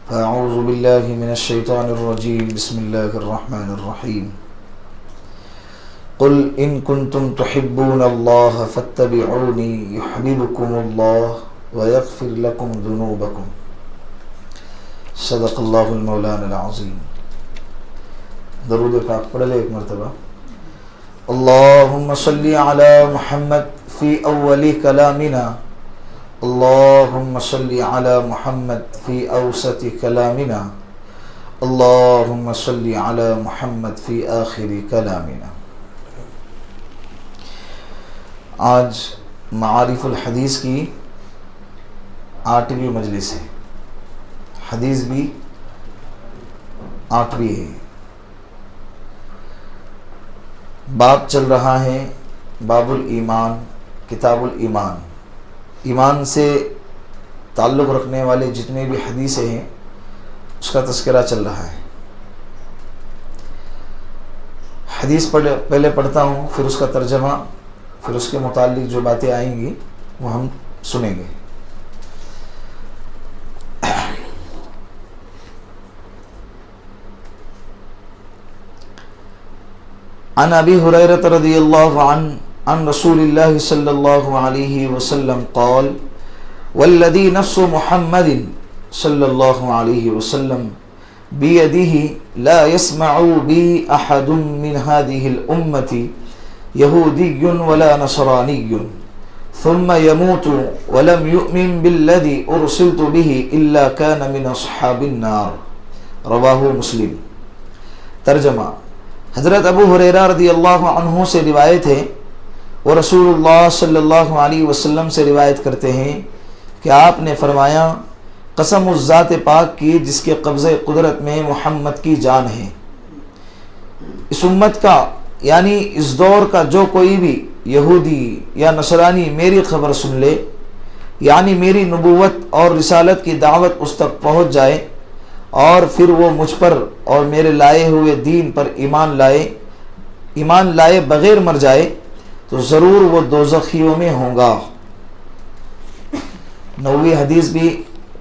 فأعوذ بالله من الشيطان الرجيم بسم الله الرحمن الرحيم قل إن كنتم تحبون الله فاتبعوني يحببكم الله ويغفر لكم ذنوبكم صدق اللہ المولانا العظیم۔ درود پاک پڑھ لے ایک مرتبہ۔ اللہم صلی علی محمد فی اول کلامنا، اللہم صلی علی محمد فی اوسط کلامنا، اللہم صلی علی محمد فی آخر کلامنا۔ آج معارف الحدیث کی 8ویں مجلس ہے، حدیث بھی 8ویں ہے۔ باب چل رہا ہے باب الایمان، کتاب الایمان۔ ایمان سے تعلق رکھنے والے جتنے بھی حدیثیں ہیں اس کا تذکرہ چل رہا ہے۔ حدیث پہلے پڑھتا ہوں، پھر اس کا ترجمہ، پھر اس کے متعلق جو باتیں آئیں گی وہ ہم سنیں گے۔ عن ابی ہریرہ رضی اللہ عنہ عن رسول اللہ صلی اللہ علیہ وسلم قال والذی نفس محمد صلی اللہ علیہ وسلم بیدہ لا يسمع بی احد من هذه الامة یہودی ولا نصرانی ثم يموت ولم يؤمن بالذی ارسلت به الا كان من اصحاب النار، رواہ مسلم۔ ترجمہ: حضرت ابو ہریرہ رضی اللہ عنہ سے روایت ہے، وہ رسول اللہ صلی اللہ علیہ وسلم سے روایت کرتے ہیں کہ آپ نے فرمایا، قسم اس ذات پاک کی جس کے قبضہ قدرت میں محمد کی جان ہے، اس امت کا یعنی اس دور کا جو کوئی بھی یہودی یا نصرانی میری خبر سن لے، یعنی میری نبوت اور رسالت کی دعوت اس تک پہنچ جائے اور پھر وہ مجھ پر اور میرے لائے ہوئے دین پر ایمان لائے بغیر مر جائے تو ضرور وہ دوزخیوں میں ہوں گا۔ 9ویں حدیث بھی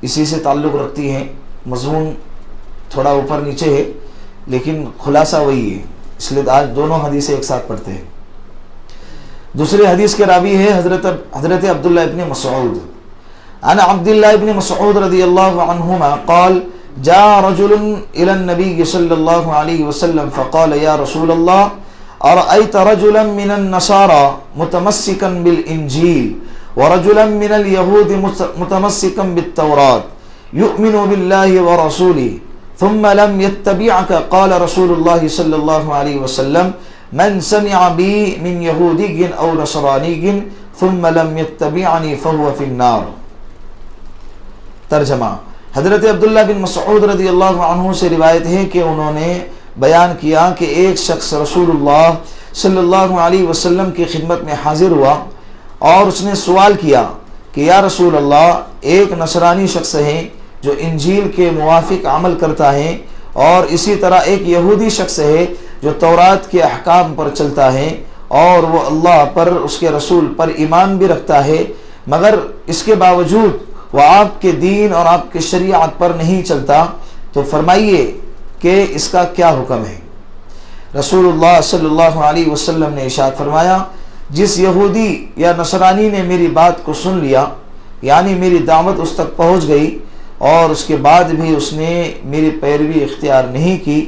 اسی سے تعلق رکھتی ہے، مضمون تھوڑا اوپر نیچے ہے لیکن خلاصہ وہی ہے، اس لیے آج دونوں حدیثیں ایک ساتھ پڑھتے ہیں۔ دوسری حدیث کے راوی ہے حضرت عبداللہ ابن مسعود۔ عن عبداللہ ابن مسعود رضی اللہ عنہما قال جاء رجل إلى النبي صلى الله عليه وسلم فقال يا رسول الله أرأيت رجلا من النصارى متمسكا بالإنجيل ورجلا من اليهود متمسكا بالتوراة يؤمن بالله ورسوله ثم لم يتبعك قال رسول الله صلى الله عليه وسلم من سمع بي من يهودي أو نصراني ثم لم يتبعني فهو في النار۔ ترجمہ: حضرت عبداللہ بن مسعود رضی اللہ عنہ سے روایت ہے کہ انہوں نے بیان کیا کہ ایک شخص رسول اللہ صلی اللہ علیہ وسلم کی خدمت میں حاضر ہوا اور اس نے سوال کیا کہ یا رسول اللہ، ایک نصرانی شخص ہے جو انجیل کے موافق عمل کرتا ہے اور اسی طرح ایک یہودی شخص ہے جو تورات کے احکام پر چلتا ہے اور وہ اللہ پر، اس کے رسول پر ایمان بھی رکھتا ہے، مگر اس کے باوجود وہ آپ کے دین اور آپ کے شریعت پر نہیں چلتا، تو فرمائیے کہ اس کا کیا حکم ہے؟ رسول اللہ صلی اللہ علیہ وسلم نے ارشاد فرمایا، جس یہودی یا نصرانی نے میری بات کو سن لیا، یعنی میری دعوت اس تک پہنچ گئی اور اس کے بعد بھی اس نے میری پیروی اختیار نہیں کی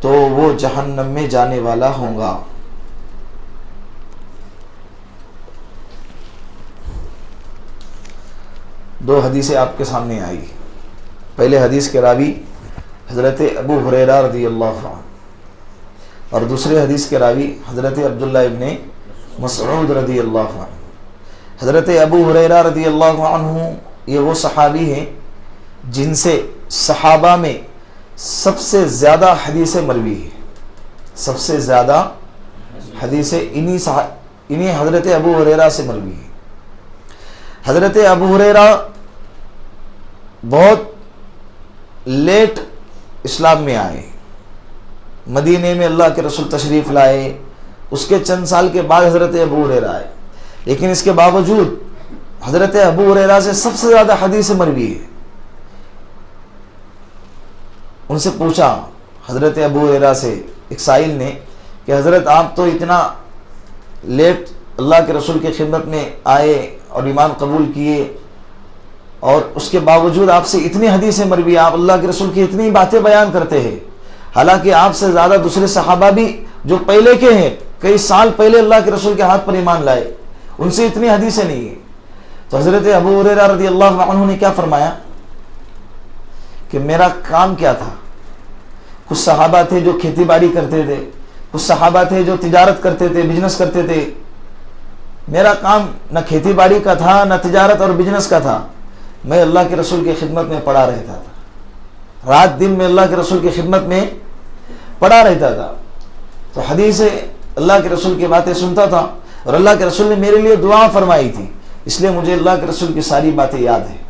تو وہ جہنم میں جانے والا ہوگا۔ دو حدیثیں آپ کے سامنے آئی۔ پہلے حدیث کے راوی حضرت ابو ہریرہ رضی اللہ عنہ اور دوسرے حدیث کے راوی حضرت عبداللہ ابن مسعود رضی اللہ عنہ۔ حضرت ابو ہریرہ رضی اللہ عنہ یہ وہ صحابی ہیں جن سے صحابہ میں سب سے زیادہ حدیث مروی ہے، سب سے زیادہ حدیثیں انہی حضرت ابو ہریرہ سے مروی ہے۔ حضرت ابو ہریرہ بہت لیٹ اسلام میں آئے، مدینے میں اللہ کے رسول تشریف لائے، اس کے چند سال کے بعد حضرت ابو ہریرہ آئے، لیکن اس کے باوجود حضرت ابو ہریرہ سے سب سے زیادہ حدیث مروی ہے۔ ان سے پوچھا حضرت ابو ہریرہ سے ایک سائل نے کہ حضرت آپ تو اتنا لیٹ اللہ کے رسول کی خدمت میں آئے اور ایمان قبول کیے، اور اس کے باوجود آپ سے اتنی حدیثیں مروی، آپ اللہ کے رسول کی اتنی باتیں بیان کرتے ہیں، حالانکہ آپ سے زیادہ دوسرے صحابہ بھی جو پہلے کے ہیں، کئی سال پہلے اللہ کے رسول کے ہاتھ پر ایمان لائے، ان سے اتنی حدیثیں نہیں ہیں۔ تو حضرت ابو ہریرہ رضی اللہ عنہ نے کیا فرمایا کہ میرا کام کیا تھا؟ کچھ صحابہ تھے جو کھیتی باڑی کرتے تھے، کچھ صحابہ تھے جو تجارت کرتے تھے، بزنس کرتے تھے۔ میرا کام نہ کھیتی باڑی کا تھا، نہ تجارت اور بزنس کا تھا، میں اللہ کے رسول کی خدمت میں پڑا رہتا تھا، رات دن میں اللہ کے رسول کی خدمت میں پڑا رہتا تھا۔ تو حدیث اللہ کے رسول کی باتیں سنتا تھا، اور اللہ کے رسول نے میرے لیے دعا فرمائی تھی، اس لیے مجھے اللہ کے رسول کی ساری باتیں یاد ہیں۔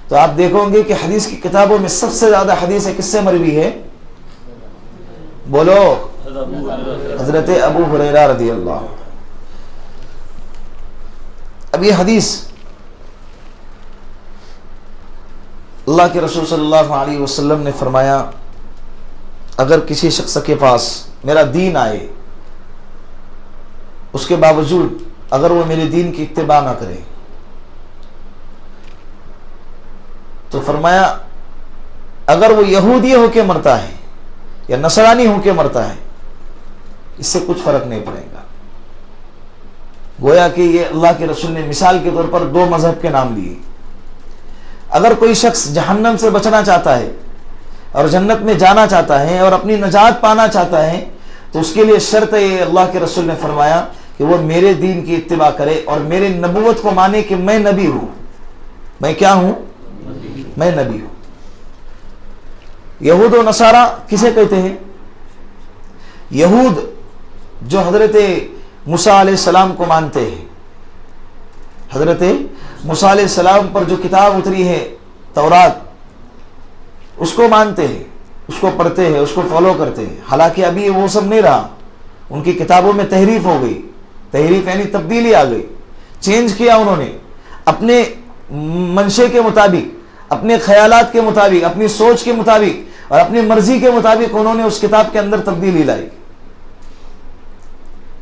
تو آپ دیکھو گے کہ حدیث کی کتابوں میں سب سے زیادہ حدیثیں کس سے مروی ہے؟ بولو، حضرت ابو ہریرہ رضی اللہ۔ اب یہ حدیث اللہ کے رسول صلی اللہ علیہ وسلم نے فرمایا اگر کسی شخص کے پاس میرا دین آئے، اس کے باوجود اگر وہ میرے دین کی اتباع نہ کرے، تو فرمایا اگر وہ یہودی ہو کے مرتا ہے یا نصرانی ہو کے مرتا ہے، اس سے کچھ فرق نہیں پڑے گا۔ گویا کہ یہ اللہ کے رسول نے مثال کے طور پر دو مذہب کے نام لیے۔ اگر کوئی شخص جہنم سے بچنا چاہتا ہے اور جنت میں جانا چاہتا ہے اور اپنی نجات پانا چاہتا ہے، تو اس کے لیے شرط ہے، اللہ کے رسول نے فرمایا کہ وہ میرے دین کی اتباع کرے اور میرے نبوت کو مانے کہ میں نبی ہوں۔ میں کیا ہوں؟ میں نبی ہوں۔ یہود و نصارہ کسے کہتے ہیں؟ یہود جو حضرت موسیٰ علیہ السلام کو مانتے ہیں، حضرت موسیٰ علیہ السلام پر جو کتاب اتری ہے تورات، اس کو مانتے ہیں، اس کو پڑھتے ہیں، اس کو فالو کرتے ہیں۔ حالانکہ ابھی وہ سب نہیں رہا، ان کی کتابوں میں تحریف ہو گئی، تحریف یعنی تبدیلی آ گئی، چینج کیا انہوں نے اپنے منشے کے مطابق، اپنے خیالات کے مطابق، اپنی سوچ کے مطابق اور اپنی مرضی کے مطابق انہوں نے اس کتاب کے اندر تبدیلی لائی۔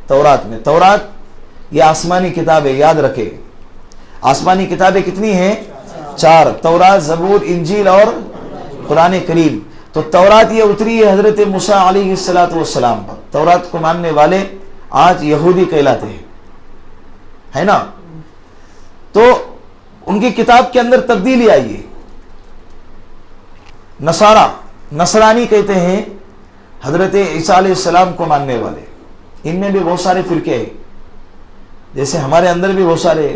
تورات میں، تورات یہ آسمانی کتاب ہے، یاد رکھے، آسمانی کتابیں کتنی ہیں؟ 4، تورات، زبور، انجیل اور قرآن کریم۔ تو تورات یہ اتری ہے حضرت موسیٰ علیہ السلام پر۔ تورات کو ماننے والے آج یہودی کہلاتے ہیں، ہے نا؟ تو ان کی کتاب کے اندر تبدیلی آئی ہے۔ نصارہ، نصرانی کہتے ہیں حضرت عیسیٰ علیہ السلام کو ماننے والے۔ ان میں بھی بہت سارے فرقے ہیں، جیسے ہمارے اندر بھی بہت سارے،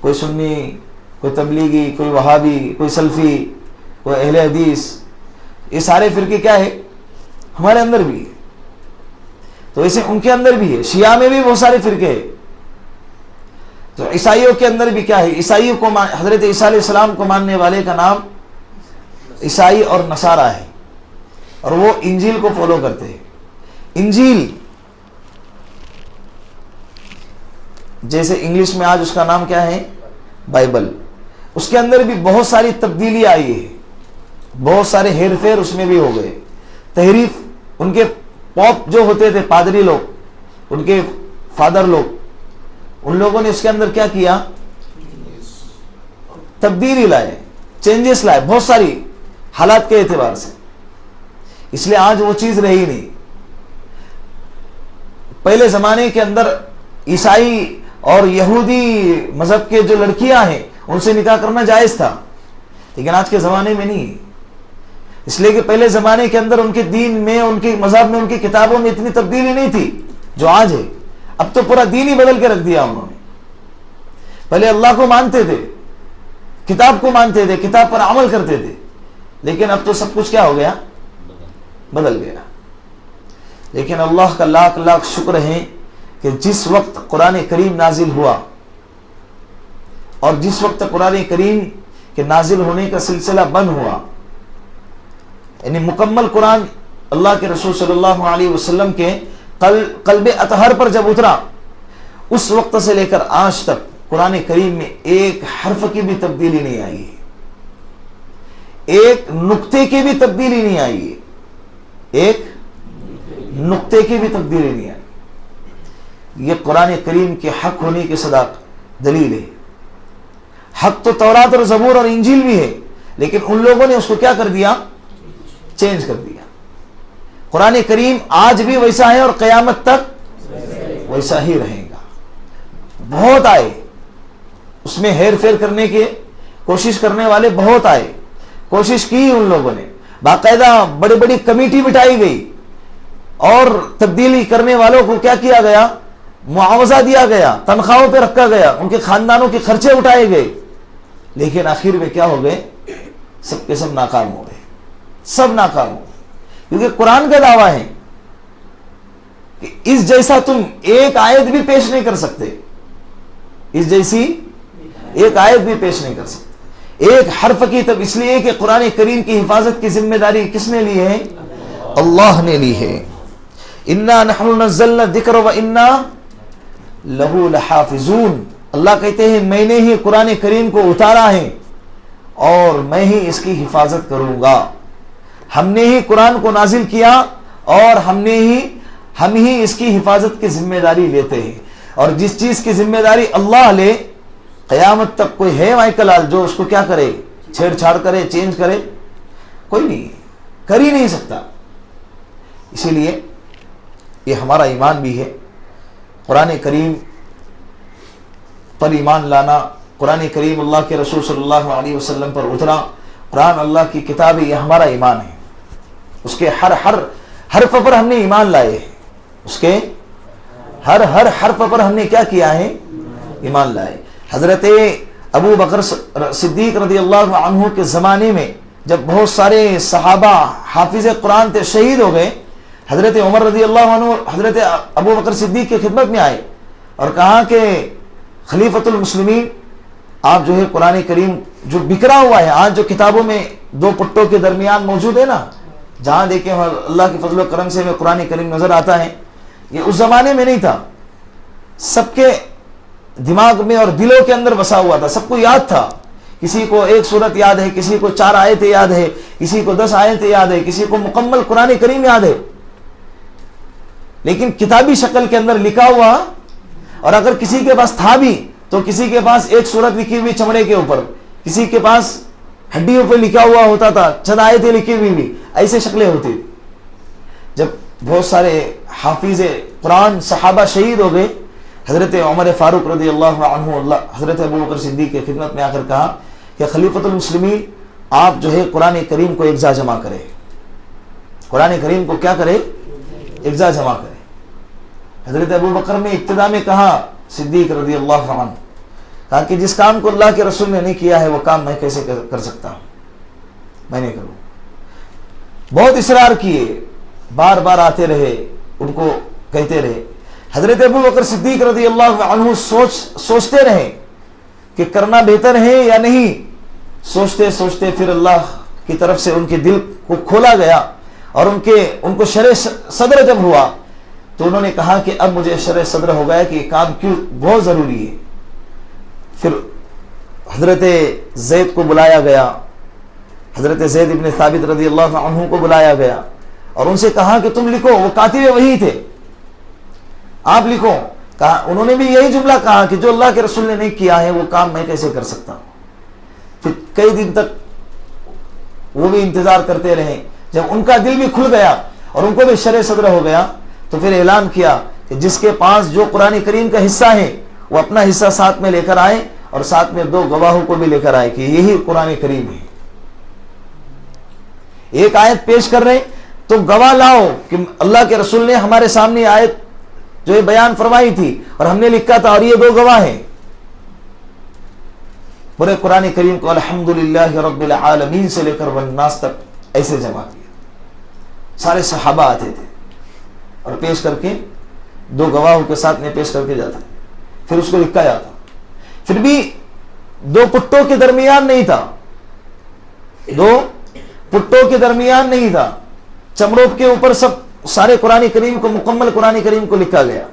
کوئی سنی، کوئی تبلیغی، کوئی وہابی، کوئی سلفی، کوئی اہل حدیث، یہ سارے فرقے کیا ہے؟ ہمارے اندر بھی ہے۔ تو ایسے ان کے اندر بھی ہے، شیعہ میں بھی بہت سارے فرقے ہیں۔ تو عیسائیوں کے اندر بھی کیا ہے؟ عیسائیوں کو حضرت عیسیٰ علیہ السلام کو ماننے والے کا نام عیسائی اور نصارہ ہے، اور وہ انجیل کو فالو کرتے ہیں۔ انجیل جیسے انگلش میں آج اس کا نام کیا ہے؟ بائبل۔ اس کے اندر بھی بہت ساری تبدیلی آئی ہے، بہت سارے ہیر پھیر اس میں بھی ہو گئے، تحریف۔ ان کے پوپ جو ہوتے تھے، پادری لوگ، ان کے فادر لوگ، ان لوگوں نے اس کے اندر کیا کیا؟ تبدیلی لائے، چینجز لائے، بہت ساری حالات کے اعتبار سے۔ اس لیے آج وہ چیز رہی نہیں۔ پہلے زمانے کے اندر عیسائی اور یہودی مذہب کے جو لڑکیاں ہیں ان سے نکاح کرنا جائز تھا، لیکن آج کے زمانے میں نہیں، اس لیے کہ پہلے زمانے کے اندر ان کے دین میں، ان کے مذہب میں، ان کی کتابوں میں اتنی تبدیلی نہیں تھی جو آج ہے۔ اب تو پورا دین ہی بدل کے رکھ دیا انہوں نے۔ پہلے اللہ کو مانتے تھے، کتاب کو مانتے تھے، کتاب پر عمل کرتے تھے، لیکن اب تو سب کچھ کیا ہو گیا؟ بدل گیا۔ لیکن اللہ کا لاکھ لاکھ شکر ہے کہ جس وقت قرآن کریم نازل ہوا، اور جس وقت قرآن کریم کے نازل ہونے کا سلسلہ بند ہوا، یعنی مکمل قرآن اللہ کے رسول صلی اللہ علیہ وسلم کے قلب اطہر پر جب اترا، اس وقت سے لے کر آج تک قرآن کریم میں ایک حرف کی بھی تبدیلی نہیں آئی ہے، ایک نقطے کی بھی تبدیلی نہیں آئی ہے۔ ایک نقطے کی بھی تبدیلی نہیں آئی. یہ قرآن کریم کے حق ہونے کی دلیل ہے. حق تو تورات اور زبور اور انجیل بھی ہے، لیکن ان لوگوں نے اس کو کیا کر دیا؟ چینج کر دیا. قرآن کریم آج بھی ویسا ہے اور قیامت تک ویسا ہی رہے گا. بہت آئے اس میں ہیر پھیر کرنے کی کوشش کرنے والے، بہت آئے، کوشش کی ان لوگوں نے، باقاعدہ بڑی بڑی کمیٹی بٹھائی گئی اور تبدیلی کرنے والوں کو کیا کیا گیا؟ معاوضہ دیا گیا، تنخواہوں پہ رکھا گیا، ان کے خاندانوں کے خرچے اٹھائے گئے، لیکن آخر میں کیا ہو گئے؟ سب کے سب ناکام ہو گئے. سب ناکام ہو گئے، کیونکہ قرآن کا دعویٰ ہے کہ اس جیسا تم ایک آیت بھی پیش نہیں کر سکتے، اس جیسی ایک آیت بھی پیش نہیں کر سکتے ایک حرف کی. تب اس لیے کہ قرآن کریم کی حفاظت کی ذمہ داری کس نے لی ہے؟ اللہ نے لی ہے. انا نحن نزلنا الذکر وانا لہو لحافظون. اللہ کہتے ہیں میں نے ہی قرآن کریم کو اتارا ہے اور میں ہی اس کی حفاظت کروں گا. ہم نے ہی قرآن کو نازل کیا اور ہم ہی اس کی حفاظت کی ذمہ داری لیتے ہیں. اور جس چیز کی ذمہ داری اللہ لے، قیامت تک کوئی ہے مائیکل آل جو اس کو کیا کرے؟ چھیڑ چھاڑ کرے، چینج کرے؟ کوئی نہیں، کر ہی نہیں سکتا. اسی لیے یہ ہمارا ایمان بھی ہے. قرآن کریم پر ایمان لانا، قرآن کریم اللہ کے رسول صلی اللہ علیہ وسلم پر اترا، قرآن اللہ کی کتاب ہے، یہ ہمارا ایمان ہے. اس کے ہر حرف پر ہم نے ایمان لائے، اس کے ہر حرف پر ہم نے کیا کیا ہے؟ ایمان لائے. حضرت ابو بکر صدیق رضی اللہ عنہ کے زمانے میں جب بہت سارے صحابہ حافظ قرآن تھے، شہید ہو گئے، حضرت عمر رضی اللہ عنہ حضرت ابو بکر صدیق کی خدمت میں آئے اور کہا کہ خلیفۃ المسلمین، آپ جو ہے قرآن کریم جو بکھرا ہوا ہے، آج جو کتابوں میں دو پٹوں کے درمیان موجود ہے نا، جہاں دیکھیں اللہ کے فضل و کرم سے ہمیں قرآن کریم نظر آتا ہے، یہ اس زمانے میں نہیں تھا. سب کے دماغ میں اور دلوں کے اندر بسا ہوا تھا، سب کو یاد تھا. کسی کو ایک سورت یاد ہے، کسی کو 4 آیتیں یاد ہے، کسی کو 10 آیتیں یاد ہے، کسی کو مکمل قرآن کریم یاد ہے، لیکن کتابی شکل کے اندر لکھا ہوا. اور اگر کسی کے پاس تھا بھی تو کسی کے پاس ایک سورت لکھی ہوئی چمڑے کے اوپر، کسی کے پاس ہڈیوں پہ لکھا ہوا ہوتا تھا، چند آیتیں لکھی ہوئی بھی، ایسے شکلیں ہوتی. جب بہت سارے حافظ قرآن صحابہ شہید ہو گئے، حضرت عمر فاروق رضی اللہ عنہ حضرت ابو بکر صدیق کی خدمت میں آ کر کہا کہ خلیفۃ المسلمین، آپ جو ہے قرآن کریم کو ایک جا جمع کرے، قرآن کریم کو کیا کرے؟ ایک جا جمع کرے. حضرت ابو بکر نے ابتدا میں کہا، صدیق رضی اللہ عنہ کہا کہ جس کام کو اللہ کے رسول نے نہیں کیا ہے وہ کام میں کیسے کر سکتا ہوں، میں نہیں کروں. بہت اصرار کیے، بار بار آتے رہے، ان کو کہتے رہے. حضرت ابو بکر صدیق رضی اللہ عنہ سوچتے رہے کہ کرنا بہتر ہے یا نہیں. سوچتے سوچتے پھر اللہ کی طرف سے ان کے دل کو کھولا گیا اور ان کو شرع صدر جب ہوا تو انہوں نے کہا کہ اب مجھے شرع صدر ہو گیا کہ یہ کام کیوں بہت ضروری ہے. پھر حضرت زید کو بلایا گیا، حضرت زید ابن ثابت رضی اللہ عنہ کو بلایا گیا اور ان سے کہا کہ تم لکھو. وہ کاتب وحی تھے، آپ لکھو. کہا، انہوں نے بھی یہی جملہ کہا کہ جو اللہ کے رسول نے نہیں کیا ہے وہ کام میں کیسے کر سکتا ہوں. پھر کئی دن تک وہ بھی انتظار کرتے رہے. جب ان کا دل بھی کھل گیا اور ان کو بھی شرع صدر ہو گیا تو پھر اعلان کیا کہ جس کے پاس جو قرآن کریم کا حصہ ہے وہ اپنا حصہ ساتھ میں لے کر آئے اور ساتھ میں 2 گواہوں کو بھی لے کر آئے کہ یہی قرآن کریم ہے. ایک آیت پیش کر رہے تو گواہ لاؤ کہ اللہ کے رسول نے ہمارے سامنے آیت جو یہ بیان فرمائی تھی اور ہم نے لکھا تھا اور یہ 2 گواہ ہیں. پورے قرآن کریم کو الحمدللہ رب العالمین سے لے کر والناس تک ایسے جمع کیا. سارے صحابہ آتے تھے اور پیش کر کے 2 گواہوں کے ساتھ میں پیش کر کے جاتا، پھر اس کو لکھا جاتا. پھر بھی 2 پٹوں کے درمیان نہیں تھا، 2 پٹوں کے درمیان نہیں تھا، چمڑوں کے اوپر سب سارے قرآن کریم کو، مکمل قرآن کریم کو لکھا گیا.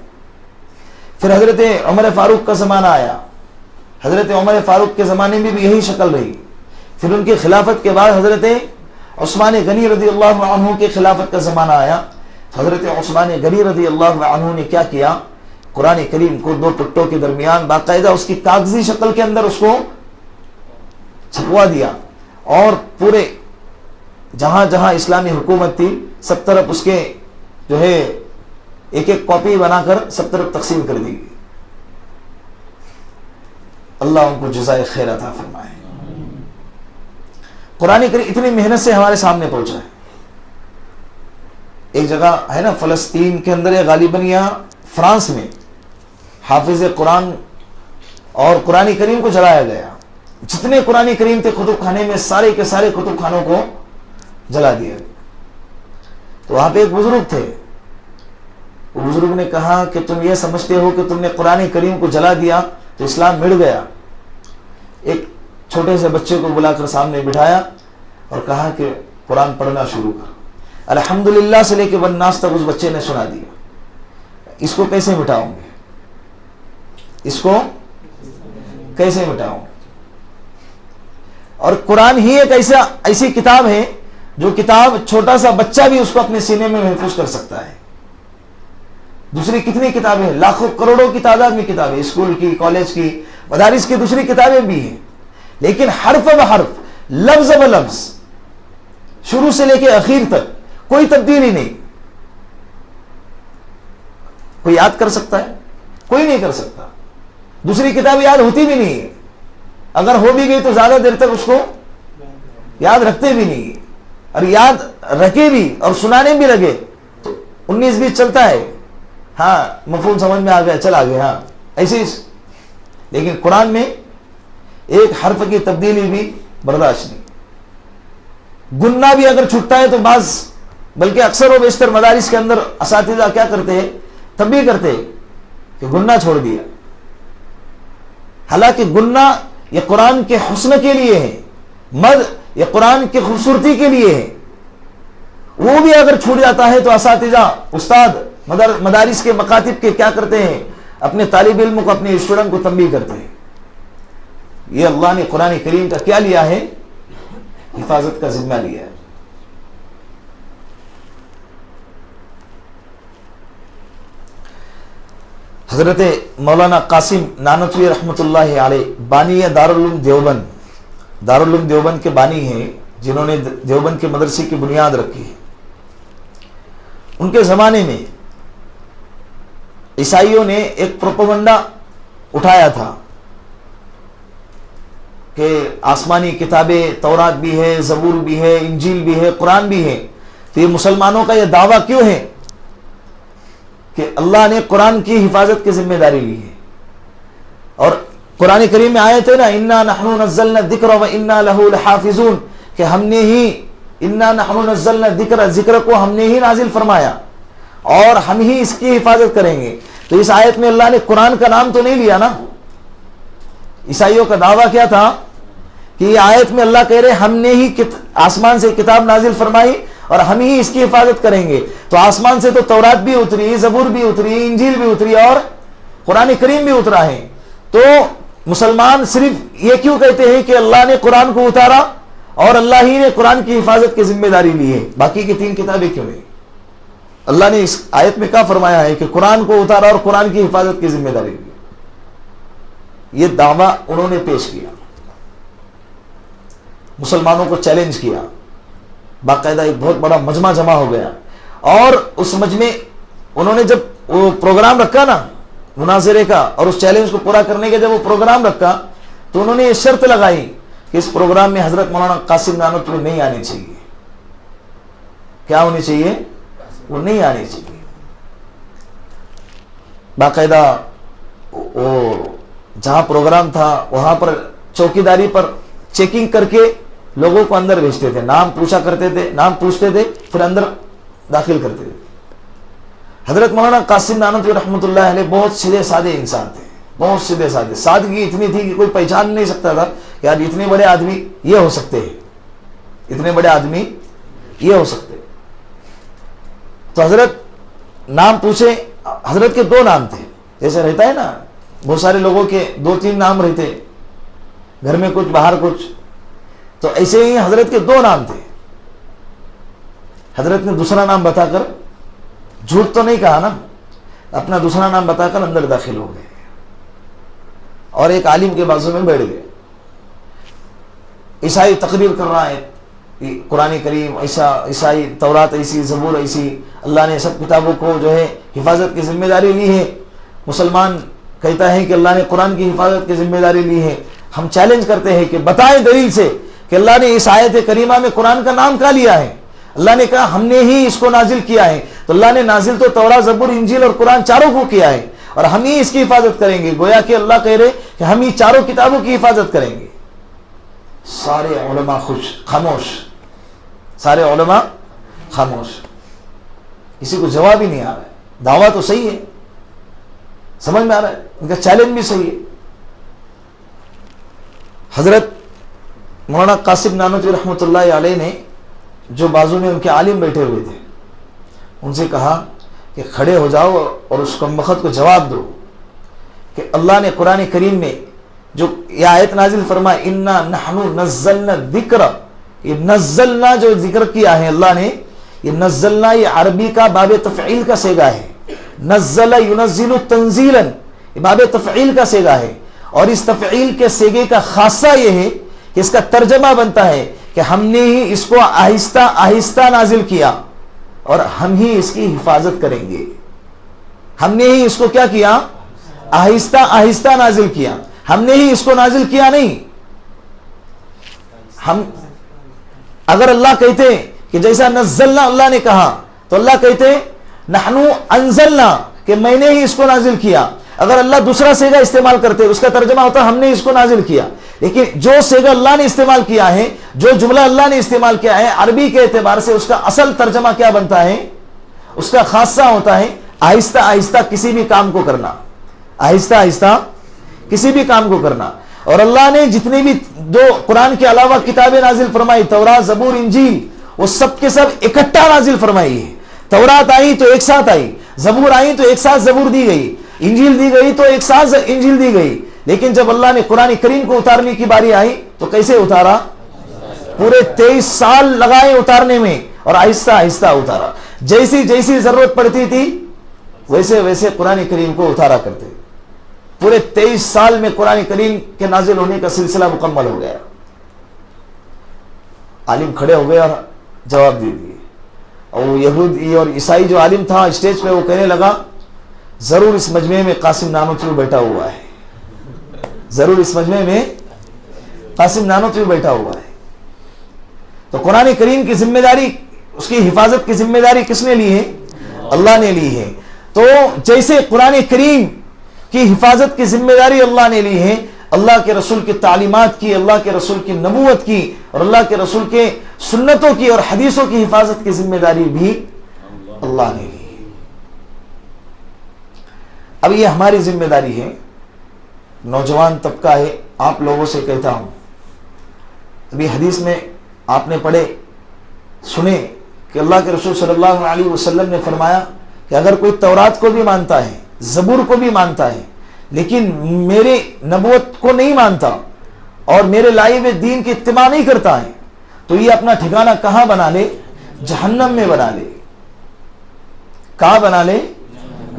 پھر حضرت عمر فاروق کا زمانہ آیا. حضرت عمر فاروق کے زمانے میں بھی یہی شکل رہی. پھر ان کی خلافت کے بعد حضرت عثمان غنی رضی اللہ عنہ کے خلافت کا زمانہ آیا. حضرت عثمان غنی رضی اللہ عنہ نے کیا کیا؟ قرآن کریم کو دو پٹوں کے درمیان باقاعدہ اس کی کاغذی شکل کے اندر اس کو چھپوا دیا، اور پورے جہاں جہاں اسلامی حکومت تھی سب طرف اس کے جو ہے ایک ایک کاپی بنا کر سب طرف تقسیم کر دی گئی. اللہ ان کو جزائے خیر عطا فرمائے. قرآن کریم اتنی محنت سے ہمارے سامنے پہنچا ہے. ایک جگہ ہے نا فلسطین کے اندر ہے غالباً یا فرانس میں، حافظ قرآن اور قرآن کریم کو جلایا گیا. جتنے قرآن کریم تھے کتب خانے میں سارے کے سارے کتب خانوں کو جلا دیا. تو وہاں پہ ایک بزرگ تھے، وہ بزرگ نے کہا کہ تم یہ سمجھتے ہو کہ تم نے قرآن کریم کو جلا دیا تو اسلام مٹ گیا. ایک چھوٹے سے بچے کو بلا کر سامنے بٹھایا اور کہا کہ قرآن پڑھنا شروع کر. الحمدللہ سے لے کے والناس تک اس بچے نے سنا دیا. اس کو کیسے مٹاؤں گے؟ اس کو کیسے مٹاؤں گے؟ اور قرآن ہی ایک ایسی کتاب ہے جو کتاب چھوٹا سا بچہ بھی اس کو اپنے سینے میں محفوظ کر سکتا ہے. دوسری کتنی کتابیں ہیں، لاکھوں کروڑوں کی تعداد میں کتابیں، اسکول کی، کالج کی، مدارس کی دوسری کتابیں بھی ہیں، لیکن حرف بحرف، لفظ بلفظ، شروع سے لے کے اخیر تک کوئی تبدیلی نہیں. کوئی یاد کر سکتا ہے؟ کوئی نہیں کر سکتا. دوسری کتاب یاد ہوتی بھی نہیں ہے، اگر ہو بھی گئی تو زیادہ دیر تک اس کو یاد رکھتے بھی نہیں، اور یاد رکھے بھی اور سنانے بھی لگے تو 19-20 چلتا ہے، ہاں مفہوم سمجھ میں آ گیا، چل آ گیا، ہاں ایسے. لیکن قرآن میں ایک حرف کی تبدیلی بھی برداشت نہیں. گننا بھی اگر چھٹتا ہے تو بعض، بلکہ اکثر و بیشتر مدارس کے اندر اساتذہ کیا کرتے ہیں، تنبیہ کرتے ہیں کہ گننا چھوڑ دیا. حالانکہ گننا یہ قرآن کے حسن کے لیے ہے، مد یہ قرآن کی خوبصورتی کے لیے ہے. وہ بھی اگر چھوٹ جاتا ہے تو اساتذہ، استاد مدارس کے مکاتب کے کیا کرتے ہیں، اپنے طالب علم کو، اپنے اسٹوڈنٹ کو تنبیہ کرتے ہیں. یہ اللہ نے قرآن کریم کا کیا لیا ہے؟ حفاظت کا ذمہ لیا ہے. حضرت مولانا قاسم نانوتوی رحمۃ اللہ علیہ بانی دارالعلوم دیوبند، دارالعلوم دیوبند کے بانی ہیں، جنہوں نے دیوبند کے مدرسے کی بنیاد رکھی ہے. ان کے زمانے میں عیسائیوں نے ایک پروپیگنڈا اٹھایا تھا کہ آسمانی کتابیں تورات بھی ہے، زبور بھی ہے، انجیل بھی ہے، قرآن بھی ہے. تو یہ مسلمانوں کا یہ دعویٰ کیوں ہے کہ اللہ نے قرآن کی حفاظت کی ذمہ داری لی ہے؟ اور قرآن کریم میں آیت ہے نا، انا نحن نزلنا الذکر و انا لہ لحافظون، کہ ہم نے ہی انا نحن نزلنا الذکر، ذکر کو ہم نے ہی نازل فرمایا اور ہم ہی اس کی حفاظت کریں گے. تو اس آیت میں اللہ نے قرآن کا نام تو نہیں لیا نا. عیسائیوں کا دعویٰ کیا تھا کہ یہ آیت میں اللہ کہہ رہے ہم نے ہی آسمان سے کتاب نازل فرمائی اور ہم ہی اس کی حفاظت کریں گے. تو آسمان سے تو تورات بھی اتری، زبور بھی اتری، انجیل بھی اتری اور قرآن کریم بھی اترا ہے. تو مسلمان صرف یہ کیوں کہتے ہیں کہ اللہ نے قرآن کو اتارا اور اللہ ہی نے قرآن کی حفاظت کی ذمہ داری لی ہے، باقی کی 3 کتابیں کیوں نہیں؟ اللہ نے اس آیت میں کیا فرمایا ہے کہ قرآن کو اتارا اور قرآن کی حفاظت کی ذمہ داری لی. یہ دعویٰ انہوں نے پیش کیا، مسلمانوں کو چیلنج کیا. باقاعدہ ایک بہت بڑا مجمع جمع ہو گیا، اور اس مجمع انہوں نے جب وہ پروگرام رکھا نا مناظرے کا، اور اس چیلنج کو پورا کرنے کے جب وہ پروگرام رکھا تو انہوں نے یہ شرط لگائی کہ اس پروگرام میں حضرت مولانا قاسم نانوتوی نہیں آنے چاہیے. کیا ہونی چاہیے؟ وہ نہیں آنی چاہیے. باقاعدہ وہ جہاں پروگرام تھا وہاں پر چوکیداری پر چیکنگ کر کے لوگوں کو اندر بھیجتے تھے، نام پوچھا کرتے تھے، نام پوچھتے تھے، پھر اندر داخل کرتے تھے. حضرت مولانا قاسم نانوتوی رحمۃ اللہ علیہ بہت سیدھے سادے انسان تھے، بہت سیدھے سادے. سادگی اتنی تھی کہ کوئی پہچان نہیں سکتا تھا کہ آج اتنے بڑے آدمی یہ ہو سکتے ہیں، اتنے بڑے آدمی یہ ہو سکتے. تو حضرت نام پوچھے، حضرت کے 2 نام تھے. جیسے رہتا ہے نا بہت سارے لوگوں کے 2-3 نام رہتے، گھر میں کچھ باہر کچھ، تو ایسے ہی حضرت کے 2 نام تھے. حضرت نے دوسرا نام بتا کر، جھوٹ تو نہیں کہا نا، اپنا دوسرا نام بتا کر اندر داخل ہو گئے اور ایک عالم کے بازو میں بیٹھ گئے. عیسائی تقریر کر رہا ہے قرآن کریم ایسا، عیسائی تورات ایسی، زبور ایسی، اللہ نے سب کتابوں کو جو ہے حفاظت کی ذمہ داری لی ہے. مسلمان کہتا ہے کہ اللہ نے قرآن کی حفاظت کی ذمہ داری لی ہے. ہم چیلنج کرتے ہیں کہ بتائیں دلیل سے کہ اللہ نے اس آیت کریمہ میں قرآن کا نام کہاں لیا ہے. اللہ نے کہا ہم نے ہی اس کو نازل کیا ہے، تو اللہ نے نازل تو تورات، زبور، انجیل اور قرآن چاروں کو کیا ہے، اور ہم ہی اس کی حفاظت کریں گے. گویا کہ اللہ کہہ رہے کہ ہم ہی چاروں کتابوں کی حفاظت کریں گے. سارے علماء خاموش، سارے علماء خاموش، کسی کو جواب ہی نہیں آ رہا ہے. دعویٰ تو صحیح ہے، سمجھ میں آ رہا ہے، ان کا چیلنج بھی صحیح ہے. حضرت مولانا قاسم نانوتوی رحمۃ اللہ علیہ نے جو بازو میں ان کے عالم بیٹھے ہوئے تھے ان سے کہا کہ کھڑے ہو جاؤ اور اس کمبخت کو جواب دو کہ اللہ نے قرآن کریم میں جو یہ آیت نازل فرمایا انا نحن نزلنا الذکر، یہ نزلنا جو ذکر کیا ہے اللہ نے، یہ نزلنا یہ عربی کا باب تفعیل کا صیغہ ہے. نزل ینزل تنزیلا، یہ باب تفعیل کا صیغہ ہے. اور اس تفعیل کے صیغے کا خاصہ یہ ہے کہ اس کا ترجمہ بنتا ہے کہ ہم نے ہی اس کو آہستہ آہستہ نازل کیا اور ہم ہی اس کی حفاظت کریں گے. ہم نے ہی اس کو کیا کیا؟ آہستہ آہستہ نازل کیا. ہم نے ہی اس کو نازل کیا نہیں. ہم اگر اللہ کہتے کہ جیسا نزلنا اللہ نے کہا تو اللہ کہتے نحنو انزلنا کہ میں نے ہی اس کو نازل کیا. اگر اللہ دوسرا صیغہ استعمال کرتے اس کا ترجمہ ہوتا ہم نے اس کو نازل کیا. لیکن جو صیغہ اللہ نے استعمال کیا ہے، جو جملہ اللہ نے استعمال کیا ہے، عربی کے اعتبار سے اس کا اصل ترجمہ کیا بنتا ہے؟ اس کا خاصہ ہوتا ہے آہستہ آہستہ کسی بھی کام کو کرنا، آہستہ آہستہ کسی بھی کام کو کرنا. اور اللہ نے جتنے بھی دو قرآن کے علاوہ کتابیں نازل فرمائی، تورات، زبور، انجیل، وہ سب کے سب اکٹھا نازل فرمائی ہے. تورات آئی تو ایک ساتھ آئی، زبور آئی تو ایک ساتھ زبور دی گئی، انجیل دی گئی تو ایک ساتھ انجیل دی گئی. لیکن جب اللہ نے قرآن کریم کو اتارنے کی باری آئی تو کیسے اتارا؟ پورے 23 سال لگائے اتارنے میں اور آہستہ آہستہ اتارا. جیسی جیسی ضرورت پڑتی تھی ویسے ویسے قرآن کریم کو اتارا کرتے. پورے 23 سال میں قرآن کریم کے نازل ہونے کا سلسلہ مکمل ہو گیا. عالم کھڑے ہو گئے اور جواب دے دیے. اور وہ یہودی اور عیسائی جو عالم تھا اسٹیج پہ وہ کہنے لگا ضرور اس مجمع میں قاسم نانوتوی بیٹھا ہوا ہے، ضرور اس مجمع میں قاسم نانوتوی بیٹھا ہوا ہے. تو قرآن کریم کی ذمہ داری، اس کی حفاظت کی ذمہ داری کس نے لی ہے؟ اللہ نے لی ہے. تو جیسے قرآن کریم کی حفاظت کی ذمہ داری اللہ نے لی ہے، اللہ کے رسول کی تعلیمات کی، اللہ کے رسول کی نبوت کی اور اللہ کے رسول کے سنتوں کی اور حدیثوں کی حفاظت کی ذمہ داری بھی اللہ نے لی. اب یہ ہماری ذمہ داری ہے، نوجوان طبقہ ہے، آپ لوگوں سے کہتا ہوں. ابھی حدیث میں آپ نے پڑھے سنے کہ اللہ کے رسول صلی اللہ علیہ وسلم نے فرمایا کہ اگر کوئی تورات کو بھی مانتا ہے، زبور کو بھی مانتا ہے، لیکن میرے نبوت کو نہیں مانتا اور میرے لائے ہوئے دین کی اتباع نہیں کرتا ہے تو یہ اپنا ٹھکانہ کہاں بنا لے؟ جہنم میں بنا لے. کہاں بنا لے؟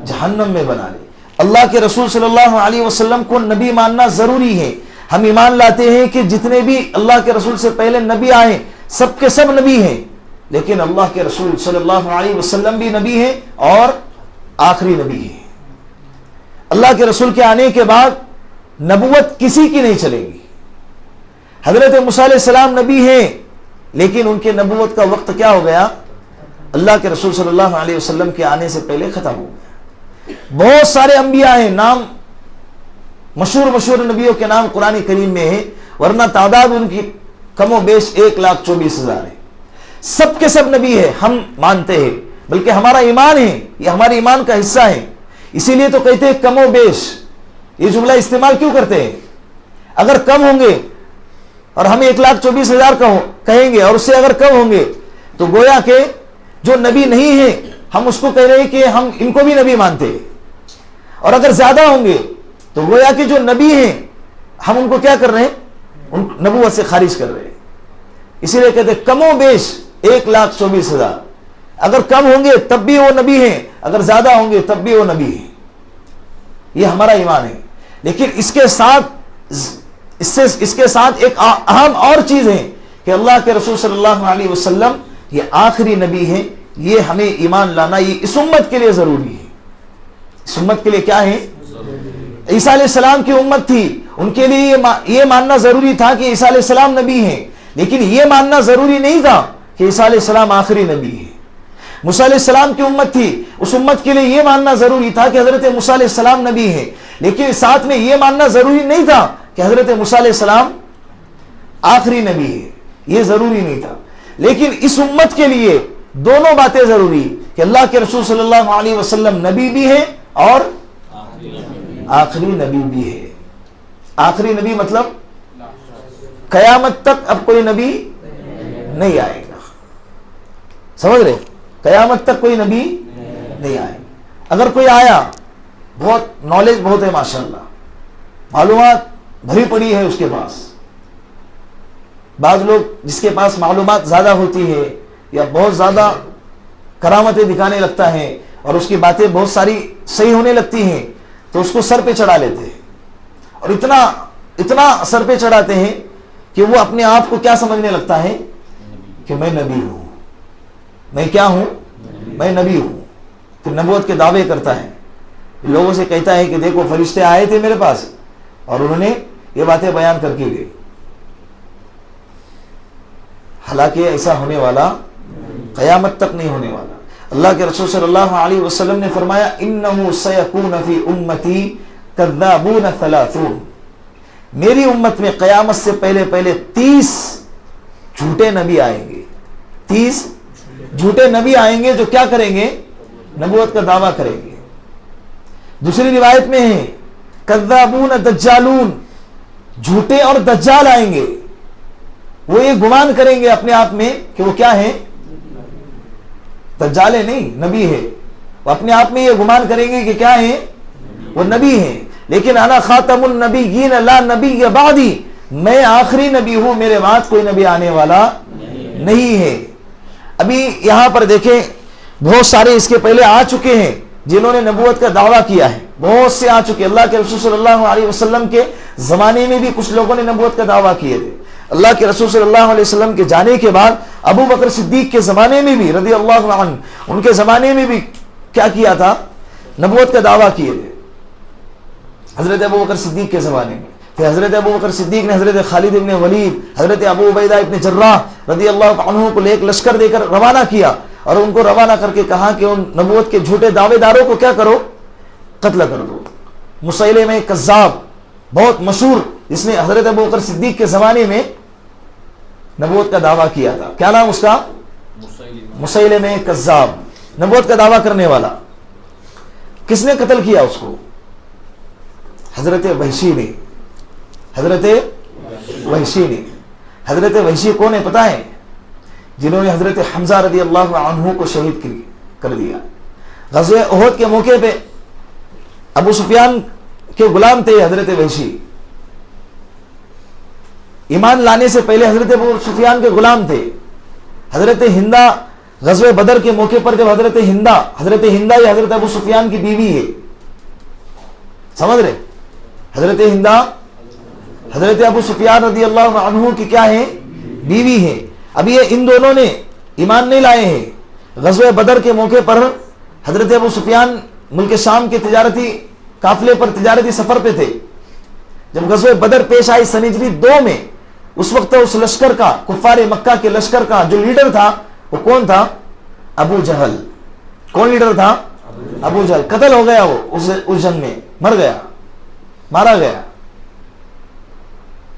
جہنم میں بنا لے. اللہ کے رسول صلی اللہ علیہ وسلم کو نبی ماننا ضروری ہے. ہم ایمان لاتے ہیں کہ جتنے بھی اللہ کے رسول سے پہلے نبی آئے سب کے سب نبی ہیں، لیکن اللہ کے رسول صلی اللہ علیہ وسلم بھی نبی ہیں اور آخری نبی ہیں. اللہ کے رسول کے آنے کے بعد نبوت کسی کی نہیں چلے گی. حضرت موسیٰ علیہ السلام نبی ہیں لیکن ان کے نبوت کا وقت کیا ہو گیا؟ اللہ کے رسول صلی اللہ علیہ وسلم کے آنے سے پہلے ختم ہو گیا. بہت سارے انبیاء ہیں، نام مشہور نبیوں کے نام قرآن کریم میں ہے، ورنہ تعداد ان کی کم و بیش 1,24,000 ہے. سب کے سب نبی ہے، ہم مانتے ہیں، بلکہ ہمارا ایمان ہے، یہ ہمارے ایمان کا حصہ ہے. اسی لیے تو کہتے ہیں کم و بیش. یہ جملہ استعمال کیوں کرتے ہیں؟ اگر کم ہوں گے اور ہم 1,24,000 کہیں گے اور اس سے اگر کم ہوں گے تو گویا کہ جو نبی نہیں ہے ہم اس کو کہہ رہے ہیں کہ ہم ان کو بھی نبی مانتے ہیں. اور اگر زیادہ ہوں گے تو گویا کہ جو نبی ہیں ہم ان کو کیا کر رہے ہیں؟ ان نبوت سے خارج کر رہے ہیں. اسی لیے کہتے ہیں کم و بیش 1,24,000. اگر کم ہوں گے تب بھی وہ نبی ہیں، اگر زیادہ ہوں گے تب بھی وہ نبی ہیں. یہ ہمارا ایمان ہے. لیکن اس کے ساتھ ایک اہم اور چیز ہے کہ اللہ کے رسول صلی اللہ علیہ وسلم یہ آخری نبی ہیں. یہ ہمیں ایمان لانا یہ اس امت کے لیے ضروری ہے. اس امت کے لیے کیا ہے؟ عیسیٰ علیہ السلام کی امت تھی، ان کے لیے یہ ماننا ضروری تھا کہ عیسیٰ علیہ السلام نبی ہیں، لیکن یہ ماننا ضروری نہیں تھا کہ عیسیٰ علیہ السلام آخری نبی ہے. موسیٰ علیہ السلام کی امت تھی، اس امت کے لیے یہ ماننا ضروری تھا کہ حضرت موسیٰ علیہ السلام نبی ہیں، لیکن ساتھ میں یہ ماننا ضروری نہیں تھا کہ حضرت موسیٰ علیہ السلام آخری نبی ہے. یہ ضروری نہیں تھا. لیکن اس امت کے لیے دونوں باتیں ضروری کہ اللہ کے رسول صلی اللہ علیہ وسلم نبی بھی ہیں اور آخری نبی بھی ہے. آخری نبی مطلب قیامت تک اب کوئی نبی نہیں آئے گا. سمجھ رہے؟ قیامت تک کوئی نبی نہیں آئے. اگر کوئی آیا، بہت نالج بہت ہے ماشاءاللہ، معلومات بھری پڑی ہے اس کے پاس. بعض لوگ جس کے پاس معلومات زیادہ ہوتی ہے یا بہت زیادہ کرامتیں دکھانے لگتا ہے اور اس کی باتیں بہت ساری صحیح ہونے لگتی ہیں تو اس کو سر پہ چڑھا لیتے ہیں، اور اتنا سر پہ چڑھاتے ہیں کہ وہ اپنے آپ کو کیا سمجھنے لگتا ہے کہ میں نبی ہوں. میں کیا ہوں؟ میں نبی ہوں. پھر نبوت کے دعوے کرتا ہے، لوگوں سے کہتا ہے کہ دیکھو فرشتے آئے تھے میرے پاس اور انہوں نے یہ باتیں بیان کر کے گئے. حالانکہ ایسا ہونے والا قیامت تک نہیں ہونے والا. اللہ کے رسول صلی اللہ علیہ وسلم نے فرمایا انہ سیکون فی امتی کذابون 30. میری امت میں قیامت سے پہلے 30 جھوٹے نبی آئیں گے. 30 جھوٹے نبی آئیں گے جو کیا کریں گے؟ نبوت کا دعویٰ کریں گے. دوسری روایت میں ہے کذابون دجالون، جھوٹے اور دجال آئیں گے. وہ یہ گمان کریں گے اپنے آپ میں کہ وہ کیا ہیں؟ دجال نہیں، نبی ہے. وہ اپنے آپ میں یہ گمان کریں گے کہ کیا ہیں؟ وہ نبی ہیں. لیکن انا خاتم النبیین لا نبی بعدی، میں آخری نبی ہوں، میرے بعد کوئی نبی آنے والا نہیں ہے. ابھی یہاں پر دیکھیں بہت سارے اس کے پہلے آ چکے ہیں جنہوں نے نبوت کا دعویٰ کیا ہے، بہت سے آ چکے. اللہ کے رسول صلی اللہ علیہ وسلم کے زمانے میں بھی کچھ لوگوں نے نبوت کا دعویٰ کیے تھے. اللہ کے رسول صلی اللہ علیہ وسلم کے جانے کے بعد ابو بکر صدیق کے زمانے میں بھی رضی اللہ عنہ، ان کے زمانے میں بھی کیا کیا تھا؟ نبوت کا دعویٰ کیے تھے. حضرت ابو بکر صدیق کے زمانے میں پھر حضرت ابو بکر صدیق نے حضرت خالد ابن ولید، حضرت ابو عبیدہ ابن جراح رضی اللہ عنہ کو ایک لشکر دے کر روانہ کیا اور ان کو روانہ کر کے کہا کہ ان نبوت کے جھوٹے دعوے داروں کو کیا کرو؟ قتل کر دو. مسیلمہ کذاب بہت مشہور، جس نے حضرت ابو بکر صدیق کے زمانے میں نبوت کا دعویٰ کیا تھا. کیا نام اس کا؟ مسیلمہ کذاب، نبوت کا دعویٰ کرنے والا. کس نے قتل کیا اس کو؟ حضرت وحشی نے. حضرت وحشی نے. حضرت وحشی کون ہے پتہ ہے؟ جنہوں نے حضرت حمزہ رضی اللہ عنہ کو شہید کر دیا. غزوہ احد کے موقع پہ ابو سفیان کے غلام تھے حضرت وحشی. ایمان لانے سے پہلے حضرت ابو سفیان کے غلام تھے. حضرت ہندہ غزوہ بدر کے موقع پر جب حضرت ہندہ یہ حضرت ابو سفیان کی بیوی ہے، سمجھ رہے؟ حضرت ہندہ حضرت ابو سفیان رضی اللہ عنہ کی کیا ہے؟ بیوی ہے. اب یہ ان دونوں نے ایمان نہیں لائے ہیں. غزوہ بدر کے موقع پر حضرت ابو سفیان ملک شام کے تجارتی قافلے پر تجارتی سفر پہ تھے. جب غزوہ بدر پیش آئی سن ہجری 2 میں، اس وقت اس لشکر کا، کفار مکہ کے لشکر کا جو لیڈر تھا وہ کون تھا؟ ابو جہل. کون لیڈر تھا؟ ابو جہل. قتل ہو گیا وہ اس جنگ میں، مر گیا، مارا گیا.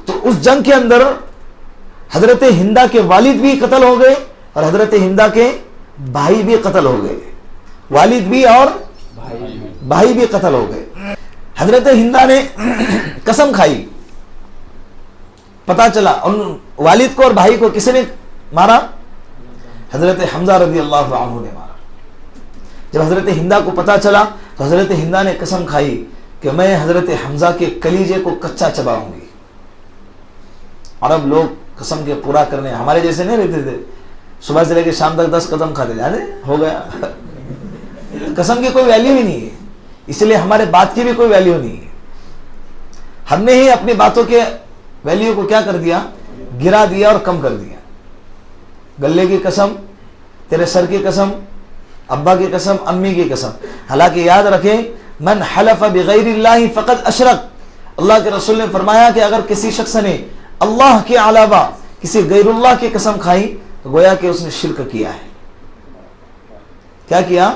تو اس جنگ کے اندر حضرت ہندہ کے والد بھی قتل ہو گئے اور حضرت ہندہ کے بھائی بھی قتل ہو گئے. والد بھی اور بھائی بھی قتل ہو گئے. حضرت ہندہ نے قسم کھائی، پتا چلا ان والد کو اور بھائی کو کس نے مارا؟ حضرت حمزہ رضی اللہ عنہ نے مارا. جب حضرت ہندہ کو پتا چلا تو حضرت ہندہ نے قسم کھائی کہ میں حضرت حمزہ کے کلیجے کو کچا چباؤں گی. عرب لوگ قسم کے پورا کرنے، ہمارے جیسے نہیں رہتے تھے. صبح سے لے کے شام تک 10 قدم کھاتے جاتے, ہو گیا. قسم کی کوئی ویلیو ہی نہیں ہے, اس لیے ہمارے بات کی بھی کوئی ویلیو نہیں ہے. ہم نے ہی اپنی باتوں کے ویلیو کو کیا کر دیا, گرا دیا اور کم کر دیا. گلے کی قسم, تیرے سر کی قسم, ابا کی قسم, امی کی قسم. حالانکہ یاد رکھیں, من حلف بغیر اللہ فقد اشرک. اللہ کے رسول نے فرمایا کہ اگر کسی شخص نے اللہ کے علاوہ کسی غیر اللہ کی قسم کھائی تو گویا کہ اس نے شرک کیا ہے. کیا کیا؟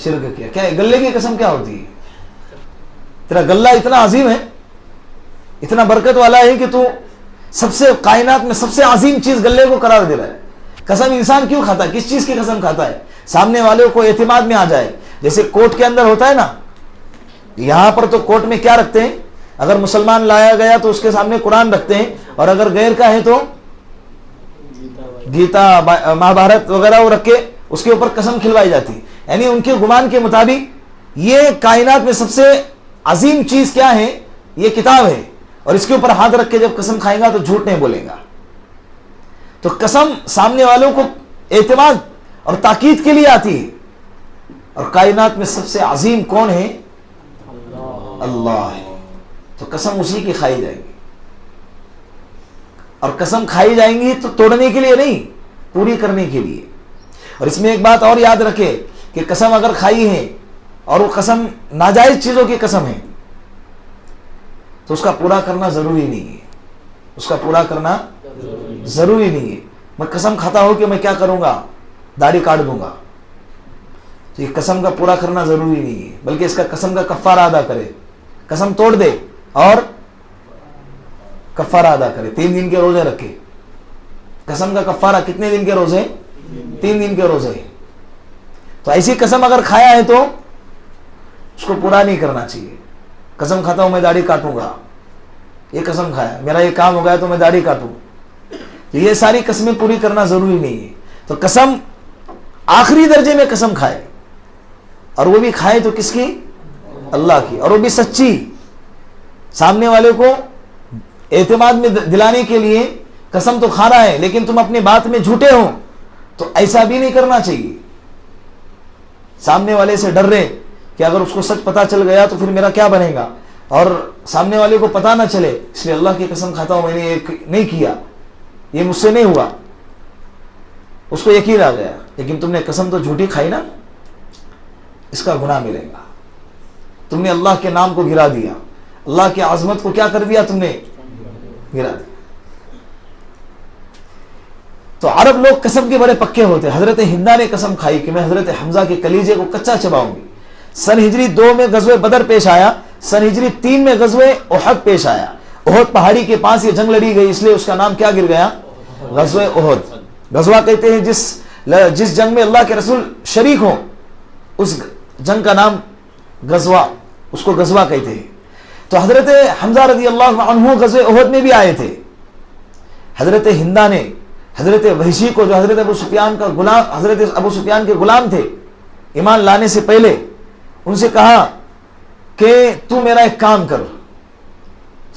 شرک کیا. کیا گلے کی قسم کیا ہوتی ہے؟ تیرا گلہ اتنا عظیم ہے, اتنا برکت والا ہے کہ تو سب سے کائنات میں سب سے عظیم چیز گلے کو قرار دے رہا ہے. قسم انسان کیوں کھاتا ہے؟ کس چیز کی قسم کھاتا ہے؟ سامنے والے کو اعتماد میں آ جائے. جیسے کوٹ کے اندر ہوتا ہے نا, یہاں پر تو کوٹ میں کیا رکھتے ہیں؟ اگر مسلمان لایا گیا تو اس کے سامنے قرآن رکھتے ہیں, اور اگر غیر کا ہے تو گیتا, مہابھارت وغیرہ وہ رکھ کے اس کے اوپر قسم کھلوائی جاتی. یعنی ان کے گمان کے مطابق یہ کائنات میں سب سے عظیم چیز کیا ہے؟ یہ کتاب ہے, اور اس کے اوپر ہاتھ رکھ کے جب قسم کھائے گا تو جھوٹ نہیں بولے گا. تو قسم سامنے والوں کو اعتماد اور تاکید کے لیے آتی ہے. اور کائنات میں سب سے عظیم کون ہے؟ اللہ ہے. تو قسم اسی کی کھائی جائے گی, اور قسم کھائی جائیں گی تو توڑنے کے لیے نہیں, پوری کرنے کے لیے. اور اس میں ایک بات اور یاد رکھے کہ قسم اگر کھائی ہے اور وہ قسم ناجائز چیزوں کی قسم ہے تو اس کا پورا کرنا ضروری نہیں ہے. اس کا پورا کرنا ضروری نہیں ہے. میں قسم کھاتا ہوں کہ میں کیا کروں گا, داڑھی کاٹ دوں گا, تو یہ قسم کا پورا کرنا ضروری نہیں ہے, بلکہ اس کا قسم کا کفارہ ادا کرے. قسم توڑ دے اور کفارہ ادا کرے. 3 دن کے روزے رکھے. قسم کا کفارہ کتنے دن کے روزے؟ 3 دن کے روزے. تو ایسی قسم اگر کھایا ہے تو اس کو پورا نہیں کرنا چاہیے. قسم کھاتا ہوں میں داڑھی کاٹوں گا, یہ قسم کھایا, میرا یہ کام ہو گیا تو میں داڑھی کاٹوں, تو یہ ساری قسمیں پوری کرنا ضروری نہیں ہے. تو قسم آخری درجے میں قسم کھائے, اور وہ بھی کھائے تو کس کی؟ اللہ کی, اور وہ بھی سچی. سامنے والے کو اعتماد میں دلانے کے لیے قسم تو کھا رہا ہے لیکن تم اپنی بات میں جھوٹے ہو, تو ایسا بھی نہیں کرنا چاہیے. سامنے والے سے ڈر رہے کہ اگر اس کو سچ پتا چل گیا تو پھر میرا کیا بنے گا, اور سامنے والے کو پتا نہ چلے, اس لیے اللہ کی قسم کھاتا ہوں میں نے یہ نہیں کیا, یہ مجھ سے نہیں ہوا. اس کو یقین آ گیا لیکن تم نے قسم تو جھوٹی کھائی نا, اس کا گناہ ملے گا. تم نے اللہ کے نام کو گرا دیا, اللہ کی عظمت کو کیا کر دیا تم نے؟ گرا دیا. تو عرب لوگ قسم کے بڑے پکے ہوتے. حضرت ہندا نے قسم کھائی کہ میں حضرت حمزہ کے کلیجے کو کچا چباؤں گی. سن ہجری 2 میں غزوہ بدر پیش آیا, سن ہجری 3 میں غزوہ احد پیش آیا. احد پہاڑی کے پاس یہ جنگ لڑی گئی, اس لیے اس کا نام کیا گر گیا؟ غزوہ احد. غزوہ کہتے ہیں جس جنگ میں اللہ کے رسول شریک ہوں, اس جنگ کا نام غزوہ, اس کو غزوہ کہتے ہیں. تو حضرت حمزہ رضی اللہ عنہ غزوہ احد میں بھی آئے تھے. حضرت ہندا نے حضرت وحشی کو, جو حضرت ابو سفیان کا غلام, حضرت ابو سفیان کے غلام تھے ایمان لانے سے پہلے, ان سے کہا کہ تو میرا ایک کام کر,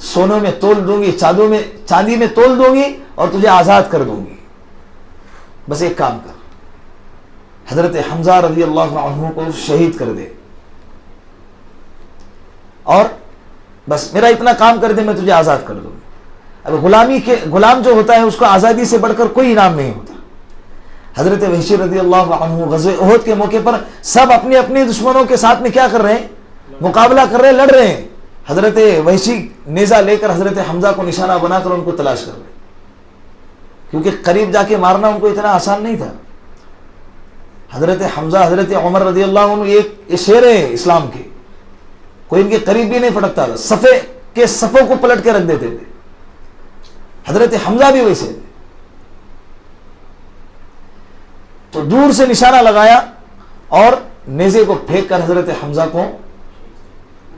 سونوں میں تول دوں گی, چاندی میں تول دوں گی, اور تجھے آزاد کر دوں گی, بس ایک کام کر. حضرت حمزہ رضی اللہ عنہ کو شہید کر دے, اور بس میرا اتنا کام کر دے, میں تجھے آزاد کر دوں گی. اب غلام جو ہوتا ہے اس کو آزادی سے بڑھ کر کوئی انعام نہیں ہوتا. حضرت وحشی رضی اللہ عنہ غزوہ احد کے موقع پر سب اپنے اپنے دشمنوں کے ساتھ میں کیا کر رہے ہیں؟ مقابلہ کر رہے ہیں, لڑ رہے ہیں. حضرت وحشی نیزہ لے کر حضرت حمزہ کو نشانہ بنا کر ان کو تلاش کر رہے ہیں, کیونکہ قریب جا کے مارنا ان کو اتنا آسان نہیں تھا. حضرت حمزہ, حضرت عمر رضی اللہ عنہ یہ شیر ہیں اسلام کے, کوئی ان کے قریب بھی نہیں پھٹکتا تھا, صفے کے صفوں کو پلٹ کے رکھ دیتے تھے. حضرت حمزہ بھی ویسے تھے. تو دور سے نشانہ لگایا اور نیزے کو پھینک کر حضرت حمزہ کو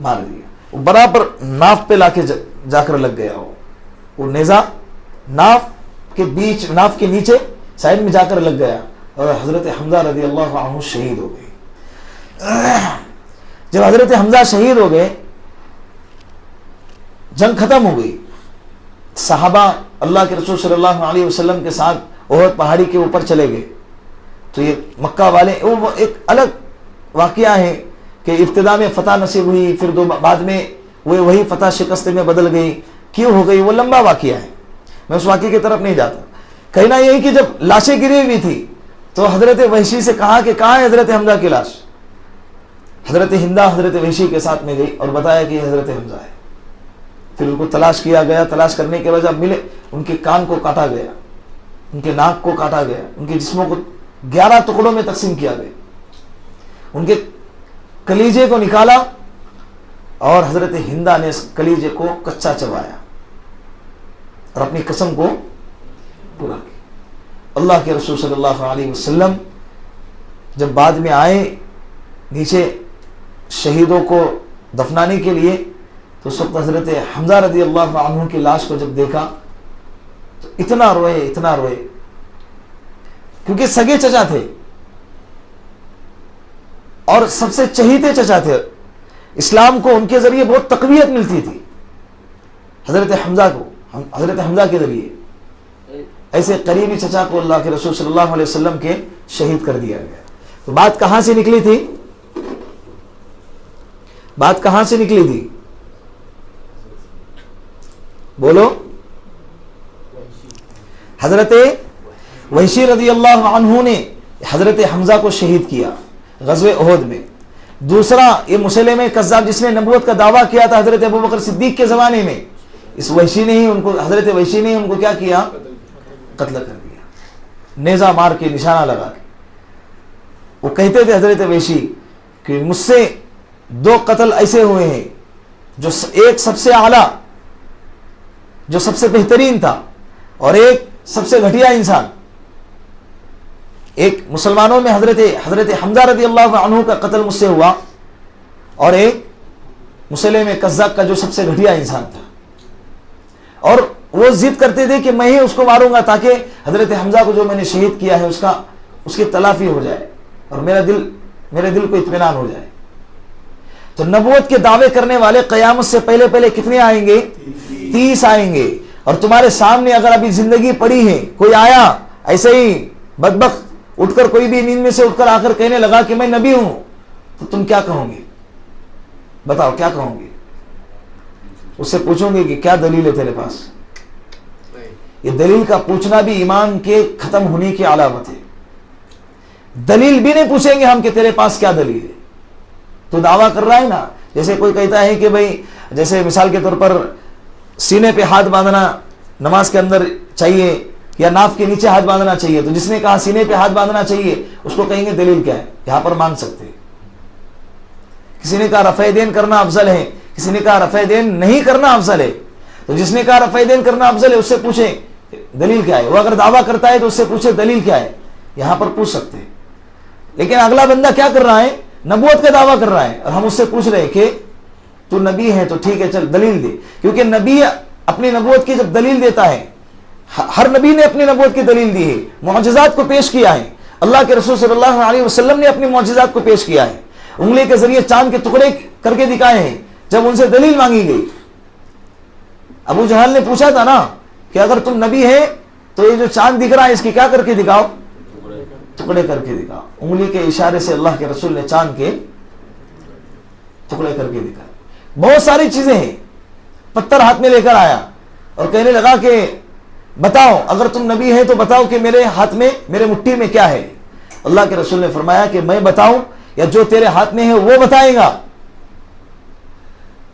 مار دیا. وہ برابر ناف پہ لا کے جا کر لگ گیا. وہ نیزہ ناف کے بیچ, ناف کے نیچے سائڈ میں جا کر لگ گیا, اور حضرت حمزہ رضی اللہ عنہ شہید ہو گئے. جب حضرت حمزہ شہید ہو گئے, جنگ ختم ہو گئی. صحابہ اللہ کے رسول صلی اللہ علیہ وسلم کے ساتھ احد پہاڑی کے اوپر چلے گئے. تو یہ مکہ والے وہ ایک الگ واقعہ ہے کہ ابتدا میں فتح نصیب ہوئی، پھر بعد میں وہی فتح شکست میں بدل گئی. کیوں ہو گئی وہ لمبا واقعہ ہے، میں اس واقعے کی طرف نہیں جاتا. کہنا یہی کہ جب لاشیں گری ہوئی تھی تو حضرت وحشی سے کہا کہ کہاں ہے حضرت حمزہ کی لاش. حضرت ہندا حضرت وحشی کے ساتھ میں گئی اور بتایا کہ یہ حضرت حمزہ ہے. پھر ان کو تلاش کیا گیا، تلاش کرنے کے بعد جب ملے ان کے کان کو کاٹا گیا، ان کے ناک کو کاٹا گیا، ان کے جسموں کو 11 ٹکڑوں میں تقسیم کیا گیا، ان کے کلیجے کو نکالا اور حضرت ہندا نے اس کلیجے کو کچا چبایا اور اپنی قسم کو پورا کیا. اللہ کے رسول صلی اللہ علیہ وسلم جب بعد میں آئے نیچے شہیدوں کو دفنانے کے لیے تو اس وقت حضرت حمزہ رضی اللہ عنہ کی لاش کو جب دیکھا تو اتنا روئے کیونکہ سگے چچا تھے اور سب سے چہیتے چچا تھے. اسلام کو ان کے ذریعے بہت تقویت ملتی تھی. حضرت حمزہ کے ذریعے ایسے قریبی چچا کو اللہ کے رسول صلی اللہ علیہ وسلم کے شہید کر دیا گیا. تو بات کہاں سے نکلی تھی؟ بولو. حضرت وحشی رضی اللہ عنہ نے حضرت حمزہ کو شہید کیا غزوہ احد میں. دوسرا یہ مسلمہ کذاب جس نے نبوت کا دعویٰ کیا تھا حضرت ابوبکر صدیق کے زمانے میں، اس وحشی نے ہی حضرت وحشی نے ان کو کیا کیا؟ قتل کر دیا، نیزہ مار کے، نشانہ لگا کے. وہ کہتے تھے حضرت وحشی کہ مجھ سے 2 قتل ایسے ہوئے ہیں جو ایک سب سے اعلیٰ، جو سب سے بہترین تھا، اور ایک سب سے گھٹیا انسان. ایک مسلمانوں میں حضرت حمزہ رضی اللہ عنہ کا قتل مجھ سے ہوا، اور ایک مسلمہ کذاب کا جو سب سے گھٹیا انسان تھا. اور وہ ضد کرتے تھے کہ میں ہی اس کو ماروں گا تاکہ حضرت حمزہ کو جو میں نے شہید کیا ہے اس کی تلافی ہو جائے اور میرے دل کو اطمینان ہو جائے. تو نبوت کے دعوے کرنے والے قیامت سے پہلے کتنے آئیں گے؟ 30 آئیں گے. اور تمہارے سامنے اگر ابھی زندگی پڑی ہے، کوئی آیا ایسے ہی بدبخت اٹھ کر، کوئی بھی نیند میں سے اٹھ کر آ کر کہنے لگا کہ میں نبی ہوں، تو تم کیا کہو گے؟ بتاؤ کیا کہو گے؟ اس سے پوچھو گے کہ کیا دلیل ہے تیرے پاس؟ یہ دلیل کا پوچھنا بھی ایمان کے ختم ہونے کی علامت ہے. دلیل بھی نہیں پوچھیں گے ہم کہ تیرے پاس کیا دلیل ہے. تو دعویٰ کر رہا ہے نا، جیسے کوئی کہتا ہے کہ بھائی، جیسے مثال کے طور پر سینے پہ ہاتھ باندھنا نماز کے اندر چاہیے یا ناف کے نیچے ہاتھ باندھنا چاہیے، تو جس نے کہا سینے پہ ہاتھ باندھنا چاہیے اس کو کہیں گے دلیل کیا ہے؟ یہاں پر مانگ سکتے ہیں. کسی نے کہا رفع دین کرنا افضل ہے، کسی نے کہا رفع دین نہیں کرنا افضل ہے، تو جس نے کہا رفع دین کرنا افضل ہے اس سے پوچھیں دلیل کیا ہے. وہ اگر دعویٰ کرتا ہے تو اس سے پوچھے دلیل کیا ہے، یہاں پر پوچھ سکتے ہیں. لیکن اگلا بندہ کیا کر رہا ہے؟ نبوت کا دعویٰ کر رہا ہے، اور ہم اس سے پوچھ رہے ہیں کہ تو نبی ہے تو ٹھیک ہے چل دلیل دے. کیونکہ نبی اپنی نبوت کی جب دلیل دیتا ہے، ہر نبی نے اپنی نبوت کی دلیل دی ہے، معجزات کو پیش کیا ہے. اللہ کے رسول صلی اللہ علیہ وسلم نے اپنی معجزات کو پیش کیا ہے، انگلی کے ذریعے چاند کے ٹکڑے کر کے دکھائے ہیں جب ان سے دلیل مانگی گئی. ابو جہل نے پوچھا تھا نا کہ اگر تم نبی ہے تو یہ جو چاند دکھ رہا ہے اس کی کیا کر کے دکھاؤ؟ ٹکڑے کر کے دکھاؤ. انگلی کے اشارے سے اللہ کے رسول نے چاند کے ٹکڑے کر کے دکھائے. بہت ساری چیزیں ہیں. پتھر ہاتھ میں لے کر آیا اور کہنے لگا کہ بتاؤ اگر تم نبی ہے تو بتاؤ کہ میرے ہاتھ میں، میرے مٹھی میں کیا ہے. اللہ کے رسول نے فرمایا کہ میں بتاؤں یا جو تیرے ہاتھ میں ہے وہ بتائے گا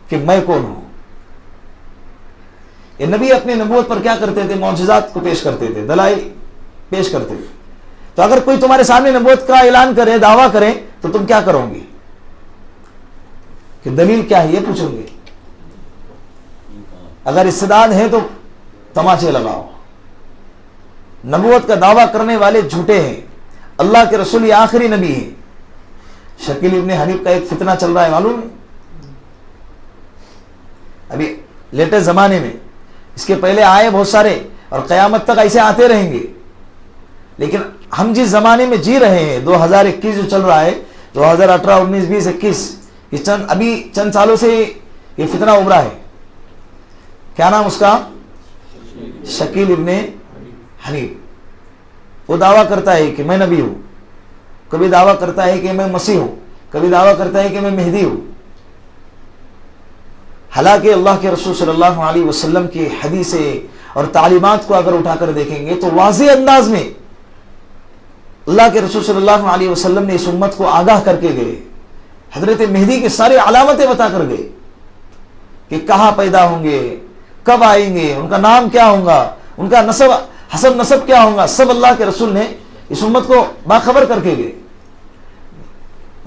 کہ میں کون ہوں. یہ نبی اپنی نبوت پر کیا کرتے تھے؟ معجزات کو پیش کرتے تھے، دلائل پیش کرتے تھے. تو اگر کوئی تمہارے سامنے نبوت کا اعلان کرے، دعویٰ کرے، تو تم کیا کرو گے؟ کہ دلیل کیا ہے یہ پوچھو گے. اگر استعداد ہے تو تماچے لگاؤ. نبوت کا دعویٰ کرنے والے جھوٹے ہیں. اللہ کے رسول یہ آخری نبی ہے. شکیل ابن حنیف کا ایک فتنہ چل رہا ہے، معلوم ہے؟ ابھی لیٹسٹ زمانے میں، اس کے پہلے آئے بہت سارے اور قیامت تک ایسے آتے رہیں گے. لیکن ہم جس زمانے میں جی رہے ہیں 2021 جو چل رہا ہے، 2018 19 20 21، یہ ابھی چند سالوں سے یہ فتنہ ابھرا ہے. کیا نام اس کا؟ شکیل ابن حنیف. وہ دعویٰ کرتا ہے کہ میں نبی ہوں، کبھی دعویٰ کرتا ہے کہ میں مسیح ہوں، کبھی دعویٰ کرتا ہے کہ میں مہدی ہوں. حالانکہ اللہ کے رسول صلی اللہ علیہ وسلم کی حدیثیں اور تعلیمات کو اگر اٹھا کر دیکھیں گے تو واضح انداز میں اللہ کے رسول صلی اللہ علیہ وسلم نے اس امت کو آگاہ کر کے گئے، حضرت مہدی کی ساری علامتیں بتا کر گئے کہ کہاں پیدا ہوں گے، کب آئیں گے، ان کا نام کیا ہوگا، ان کا نسب حسب نسب کیا ہوگا، سب اللہ کے رسول نے اس امت کو باخبر کر کے گئے.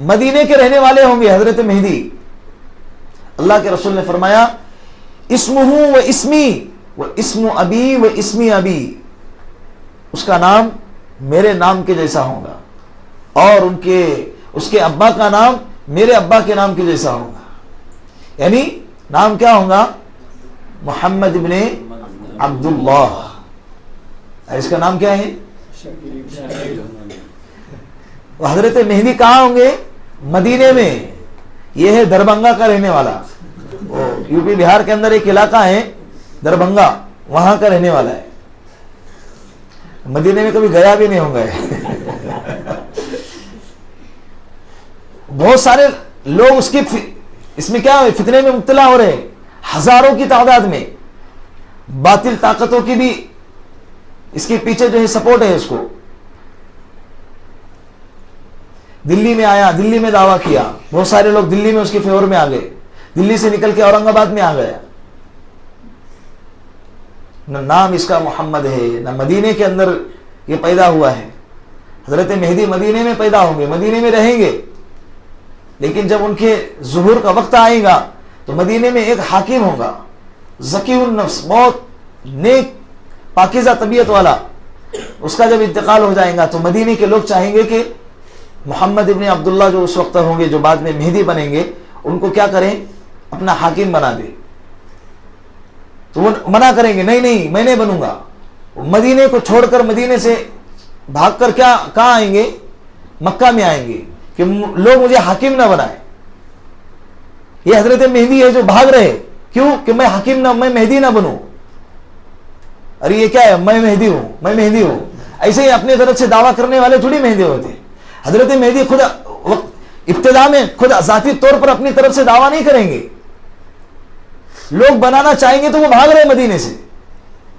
مدینے کے رہنے والے ہوں گے حضرت مہدی. اللہ کے رسول نے فرمایا اسمہ و اسمی و اسم ابی و اسمی ابی، اس کا نام میرے نام کے جیسا ہوگا اور اس کے ابا کا نام میرے ابا کے نام کے جیسا ہوگا. یعنی نام کیا ہوگا؟ محمد ابن عبداللہ. اس کا نام کیا ہے؟ حضرت مہدی کہاں ہوں گے؟ مدینے میں. یہ ہے دربھنگا کا رہنے والا، یو پی بہار کے اندر ایک علاقہ ہے دربھنگا، وہاں کا رہنے والا ہے. مدینے میں کبھی گیا بھی نہیں ہوں گے. بہت سارے لوگ اس میں کیا فتنے میں مبتلا ہو رہے ہیں، ہزاروں کی تعداد میں. باطل طاقتوں کی بھی اس کے پیچھے جو ہے سپورٹ ہے. اس کو دلی میں آیا، دلی میں دعویٰ کیا، بہت سارے لوگ دلی میں اس کے فیور میں آ گئے، دلی سے نکل کے اورنگ آباد میں آ گیا. نہ نام اس کا محمد ہے، نہ مدینے کے اندر یہ پیدا ہوا ہے. حضرت مہدی مدینے میں پیدا ہوں گے، مدینے میں رہیں گے، لیکن جب ان کے ظہور کا وقت آئے گا تو مدینے میں ایک حاکم ہوگا، ذکی النفس، بہت نیک پاکیزہ طبیعت والا. اس کا جب انتقال ہو جائے گا تو مدینے کے لوگ چاہیں گے کہ محمد ابن عبداللہ جو اس وقت ہوں گے، جو بعد میں مہدی بنیں گے، ان کو کیا کریں؟ اپنا حاکم بنا دے. تو وہ منع کریں گے، نہیں نہیں میں نہیں بنوں گا. مدینے کو چھوڑ کر مدینے سے بھاگ کر کہاں آئیں گے؟ مکہ میں آئیں گے کہ لوگ مجھے حاکم نہ بنائیں. یہ حضرت مہدی ہے جو بھاگ رہے. کیوں؟ کہ میں حاکم نہ، میں مہدی نہ بنوں. ارے یہ کیا ہے؟ میں مہدی ہوں، میں مہدی ہوں. ایسے ہی اپنے طرف سے دعویٰ کرنے والے تھوڑی مہدی ہوتے. حضرت مہدی خود ابتدا میں خود ذاتی طور پر اپنی طرف سے دعویٰ نہیں کریں گے. لوگ بنانا چاہیں گے تو وہ بھاگ رہے مدینے سے.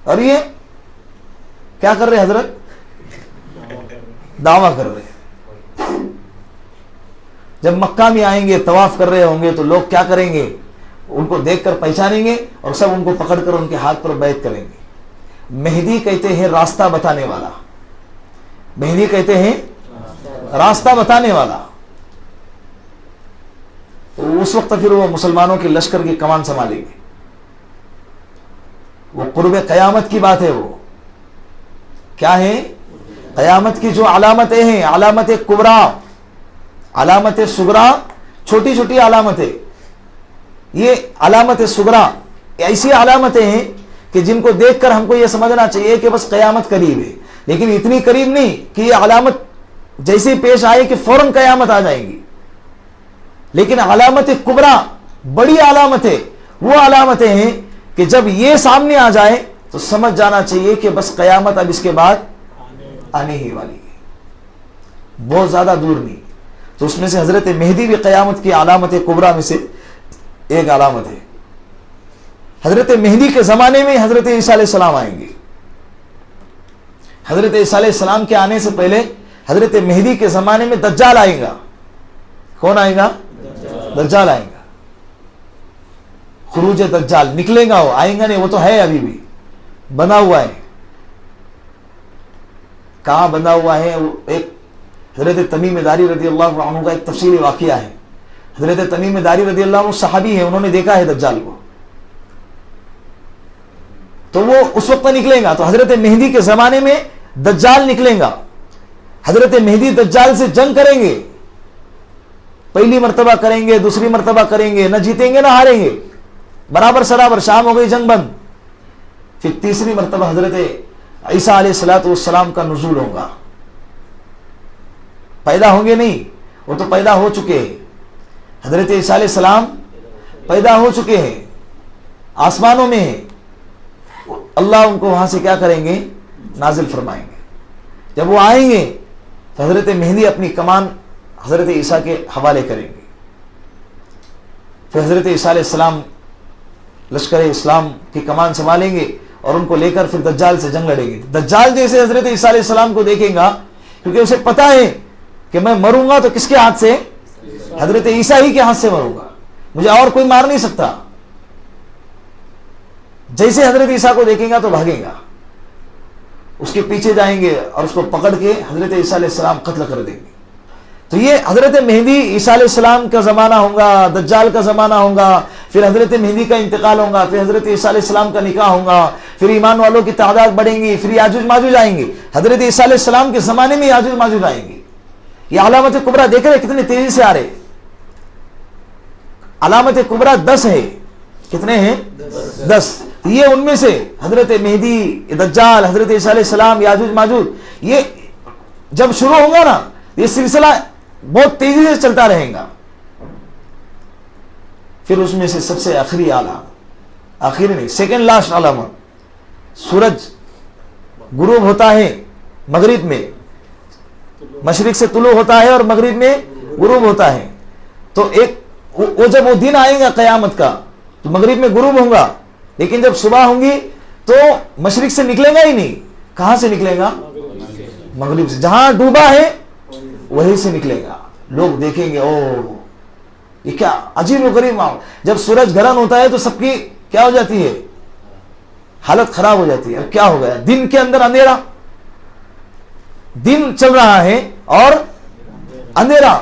اور یہ کیا کر رہے؟ حضرت دعویٰ کر رہے. جب مکہ میں آئیں گے، طواف کر رہے ہوں گے تو لوگ کیا کریں گے؟ ان کو دیکھ کر پہچانیں گے اور سب ان کو پکڑ کر ان کے ہاتھ پر بیعت کریں گے. مہدی کہتے ہیں راستہ بتانے والا. مہدی کہتے ہیں راستہ بتانے والا. اس وقت پھر وہ مسلمانوں کے لشکر کی کمان سنبھالیں گے. وہ قرب قیامت کی بات ہے. وہ کیا ہے؟ قیامت کی جو علامتیں ہیں، علامت کبریٰ، علامت صغریٰ، چھوٹی چھوٹی علامتیں. یہ علامت صغریٰ ایسی علامتیں ہیں کہ جن کو دیکھ کر ہم کو یہ سمجھنا چاہیے کہ بس قیامت قریب ہے، لیکن اتنی قریب نہیں کہ یہ علامت جیسے پیش آئے کہ فوراً قیامت آ جائے گی. لیکن علامت کبریٰ، بڑی علامتیں، وہ علامتیں ہیں کہ جب یہ سامنے آ جائے تو سمجھ جانا چاہیے کہ بس قیامت اب اس کے بعد آنے ہی والی ہے، بہت زیادہ دور نہیں. تو اس میں سے حضرت مہدی بھی قیامت کی علامت کبریٰ میں سے ایک علامت ہے. حضرت مہدی کے زمانے میں حضرت عیسیٰ علیہ السلام آئیں گے. حضرت عیسیٰ علیہ السلام کے آنے سے پہلے حضرت مہدی کے زمانے میں دجال آئے گا. کون آئے گا؟ دجال آئے گا. خروج دجال نکلے گا. وہ آئیں گا نہیں، وہ تو ہے ابھی بھی بنا ہوا ہے. کہاں بنا ہوا ہے؟ وہ ایک حضرت تمیم داری رضی اللہ عنہ کا ایک تفصیلی واقعہ ہے. حضرت تمیم داری رضی اللہ عنہ صحابی ہے، انہوں نے دیکھا ہے دجال کو. تو وہ اس وقت نکلے گا. تو حضرت مہدی کے زمانے میں دجال نکلے گا. حضرت مہدی دجال سے جنگ کریں گے. پہلی مرتبہ کریں گے، دوسری مرتبہ کریں گے، نہ جیتیں گے نہ ہاریں گے، برابر سرابر. شام ہو گئی، جنگ بند. پھر تیسری مرتبہ حضرت عیسیٰ علیہ السلام کا نزول ہوگا. پیدا ہوں گے نہیں، وہ تو پیدا ہو چکے ہیں. حضرت عیسیٰ علیہ السلام پیدا ہو چکے ہیں، آسمانوں میں ہیں. اللہ ان کو وہاں سے کیا کریں گے؟ نازل فرمائیں گے. جب وہ آئیں گے تو حضرت مہدی اپنی کمان حضرت عیسیٰ کے حوالے کریں گے. پھر حضرت عیسیٰ علیہ السلام لشکر اسلام کی کمان سنبھالیں گے اور ان کو لے کر پھر دجال سے جنگ لڑیں گے. دجال جیسے حضرت عیسیٰ علیہ السلام کو دیکھیں گا، کیونکہ اسے پتا ہے کہ میں مروں گا تو کس کے ہاتھ سے؟ حضرت عیسیٰ ہی کے ہاتھ سے مروں گا، مجھے اور کوئی مار نہیں سکتا. جیسے حضرت عیسیٰ کو دیکھیں گا تو بھاگیں گا، اس کے پیچھے جائیں گے اور اس کو پکڑ کے حضرت عیسیٰ علیہ السلام قتل کر دیں گے. تو یہ حضرت مہدی عیسیٰ علیہ السلام کا زمانہ ہوگا، دجال کا زمانہ ہوگا، پھر حضرت مہدی کا انتقال ہوگا، پھر حضرت عیسیٰ علیہ السلام کا نکاح ہوگا، پھر ایمان والوں کی تعداد بڑھیں گی، پھر یاجوج ماجوج آئیں گے. حضرت عیسیٰ علیہ السلام کے زمانے میں یاجوج ماجوج آئیں گے. یہ علامت کبریٰ دیکھ رہے کتنی تیزی سے آ رہے. علامت کبریٰ 10 ہے. کتنے ہیں؟ 10. یہ ان میں سے حضرت مہدی، دجال، حضرت عیسیٰ علیہ السلام، یاجوج ماجوج، یہ جب شروع ہوگا نا یہ سلسلہ بہت تیزی سے چلتا رہے گا. پھر اس میں سے سب سے آخری علامت، آخری نہیں، سیکنڈ لاسٹ علامت، سورج غروب ہوتا ہے مغرب میں، مشرق سے طلوع ہوتا ہے اور مغرب میں غروب ہوتا ہے. تو ایک وہ جب وہ دن آئے گا قیامت کا تو مغرب میں غروب ہوگا، لیکن جب صبح ہوں گی تو مشرق سے نکلے گا ہی نہیں. کہاں سے نکلے گا؟ مغرب سے. جہاں ڈوبا ہے وہیں سے نکلے گا. لوگ دیکھیں گے او یہ کیا عجیب و غریب ماحول. جب سورج گرہن ہوتا ہے تو سب کی کیا ہو جاتی ہے؟ حالت خراب ہو جاتی ہے. کیا ہو گیا؟ دن کے اندر اندھیرا، دن چل رہا ہے اور اندھیرا.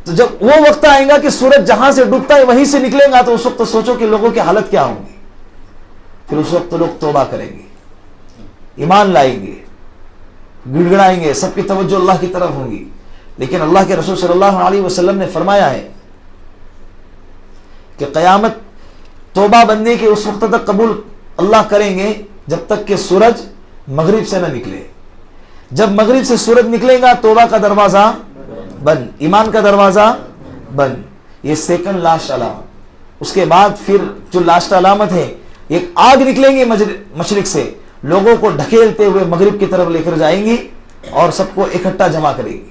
تو جب وہ وقت آئے گا کہ سورج جہاں سے ڈوبتا ہے وہیں سے نکلے گا تو اس وقت تو سوچو کہ لوگوں کی حالت کیا ہوں گی. پھر اس وقت تو لوگ توبہ کریں گے، ایمان لائیں گے، گڑ گڑائیں گے، سب کی توجہ اللہ کی طرف ہوں گی. لیکن اللہ کے رسول صلی اللہ علیہ وسلم نے فرمایا ہے کہ قیامت توبہ بندے کے اس وقت تک قبول اللہ کریں گے جب تک کہ سورج مغرب سے نہ نکلے. جب مغرب سے سورج نکلے گا توبہ کا دروازہ بند، ایمان کا دروازہ بند. یہ سیکنڈ لاسٹ علامت. اس کے بعد پھر جو لاسٹ علامت ہے، ایک آگ نکلیں گے مشرق سے، لوگوں کو ڈھکیلتے ہوئے مغرب کی طرف لے کر جائیں گی اور سب کو اکٹھا جمع کرے گی.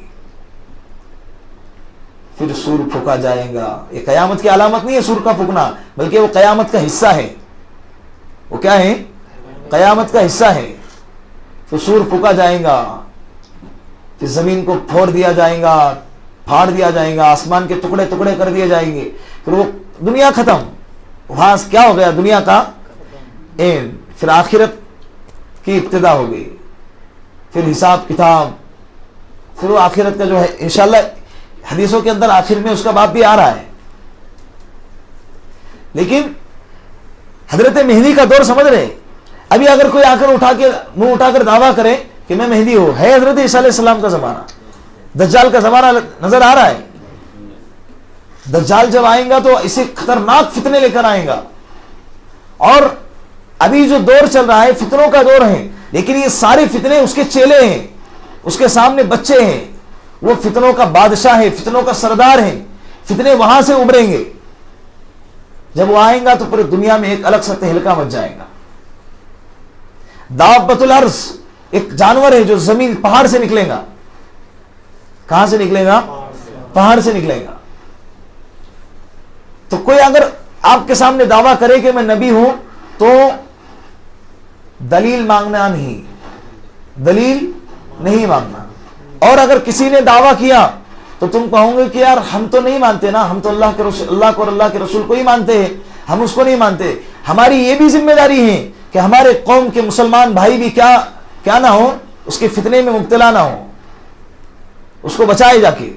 پھر سور پھونکا جائے گا. یہ قیامت کی علامت نہیں ہے سور کا پھونکنا، بلکہ وہ قیامت کا حصہ ہے. وہ کیا ہے؟ قیامت کا حصہ ہے. تو سور پھونکا جائے گا، پھر زمین کو پھوڑ دیا جائے گا، پھاڑ دیا جائے گا، آسمان کے ٹکڑے ٹکڑے کر دیے جائیں گے. پھر وہ دنیا ختم. وہاں کیا ہو گیا؟ دنیا کا اینڈ. پھر آخرت کی ابتدا ہو گئی، پھر حساب کتاب. پھر وہ آخرت کا جو ہے انشاءاللہ حدیثوں کے اندر آخر میں اس کا باب بھی آ رہا ہے. لیکن حضرت مہدی کا دور سمجھ رہے. ابھی اگر کوئی آ کر منہ اٹھا کر دعویٰ کرے کہ میں مہدی ہوں، ہے حضرت عیسیٰ علیہ السلام کا زمانہ، دجال کا زمانہ نظر آ رہا ہے. دجال جب آئیں گا تو اسے خطرناک فتنے لے کر آئیں گا. اور ابھی جو دور چل رہا ہے فتنوں کا دور ہے، لیکن یہ سارے فتنے اس کے چیلے ہیں، اس کے سامنے بچے ہیں. وہ فتنوں کا بادشاہ ہے، فتنوں کا سردار ہے. فتنے وہاں سے ابھریں گے. جب وہ آئیں گا تو پورے دنیا میں ایک الگ سا تہلکہ مچ جائے گا. دابۃ الارض ایک جانور ہے جو زمین پہاڑ سے نکلے گا. کہاں سے نکلے گا؟ پہاڑ سے نکلے گا. تو کوئی اگر آپ کے سامنے دعویٰ کرے کہ میں نبی ہوں تو دلیل مانگنا نہیں، دلیل نہیں مانگنا. اور اگر کسی نے دعویٰ کیا تو تم کہو گے کہ یار ہم تو نہیں مانتے نا، ہم تو اللہ کو اور اللہ کے رسول کو ہی مانتے ہیں، ہم اس کو نہیں مانتے. ہماری یہ بھی ذمہ داری ہے کہ ہمارے قوم کے مسلمان بھائی بھی کیا نہ ہو، اس کے فتنے میں مبتلا نہ ہو، اس کو بچائے جا کے.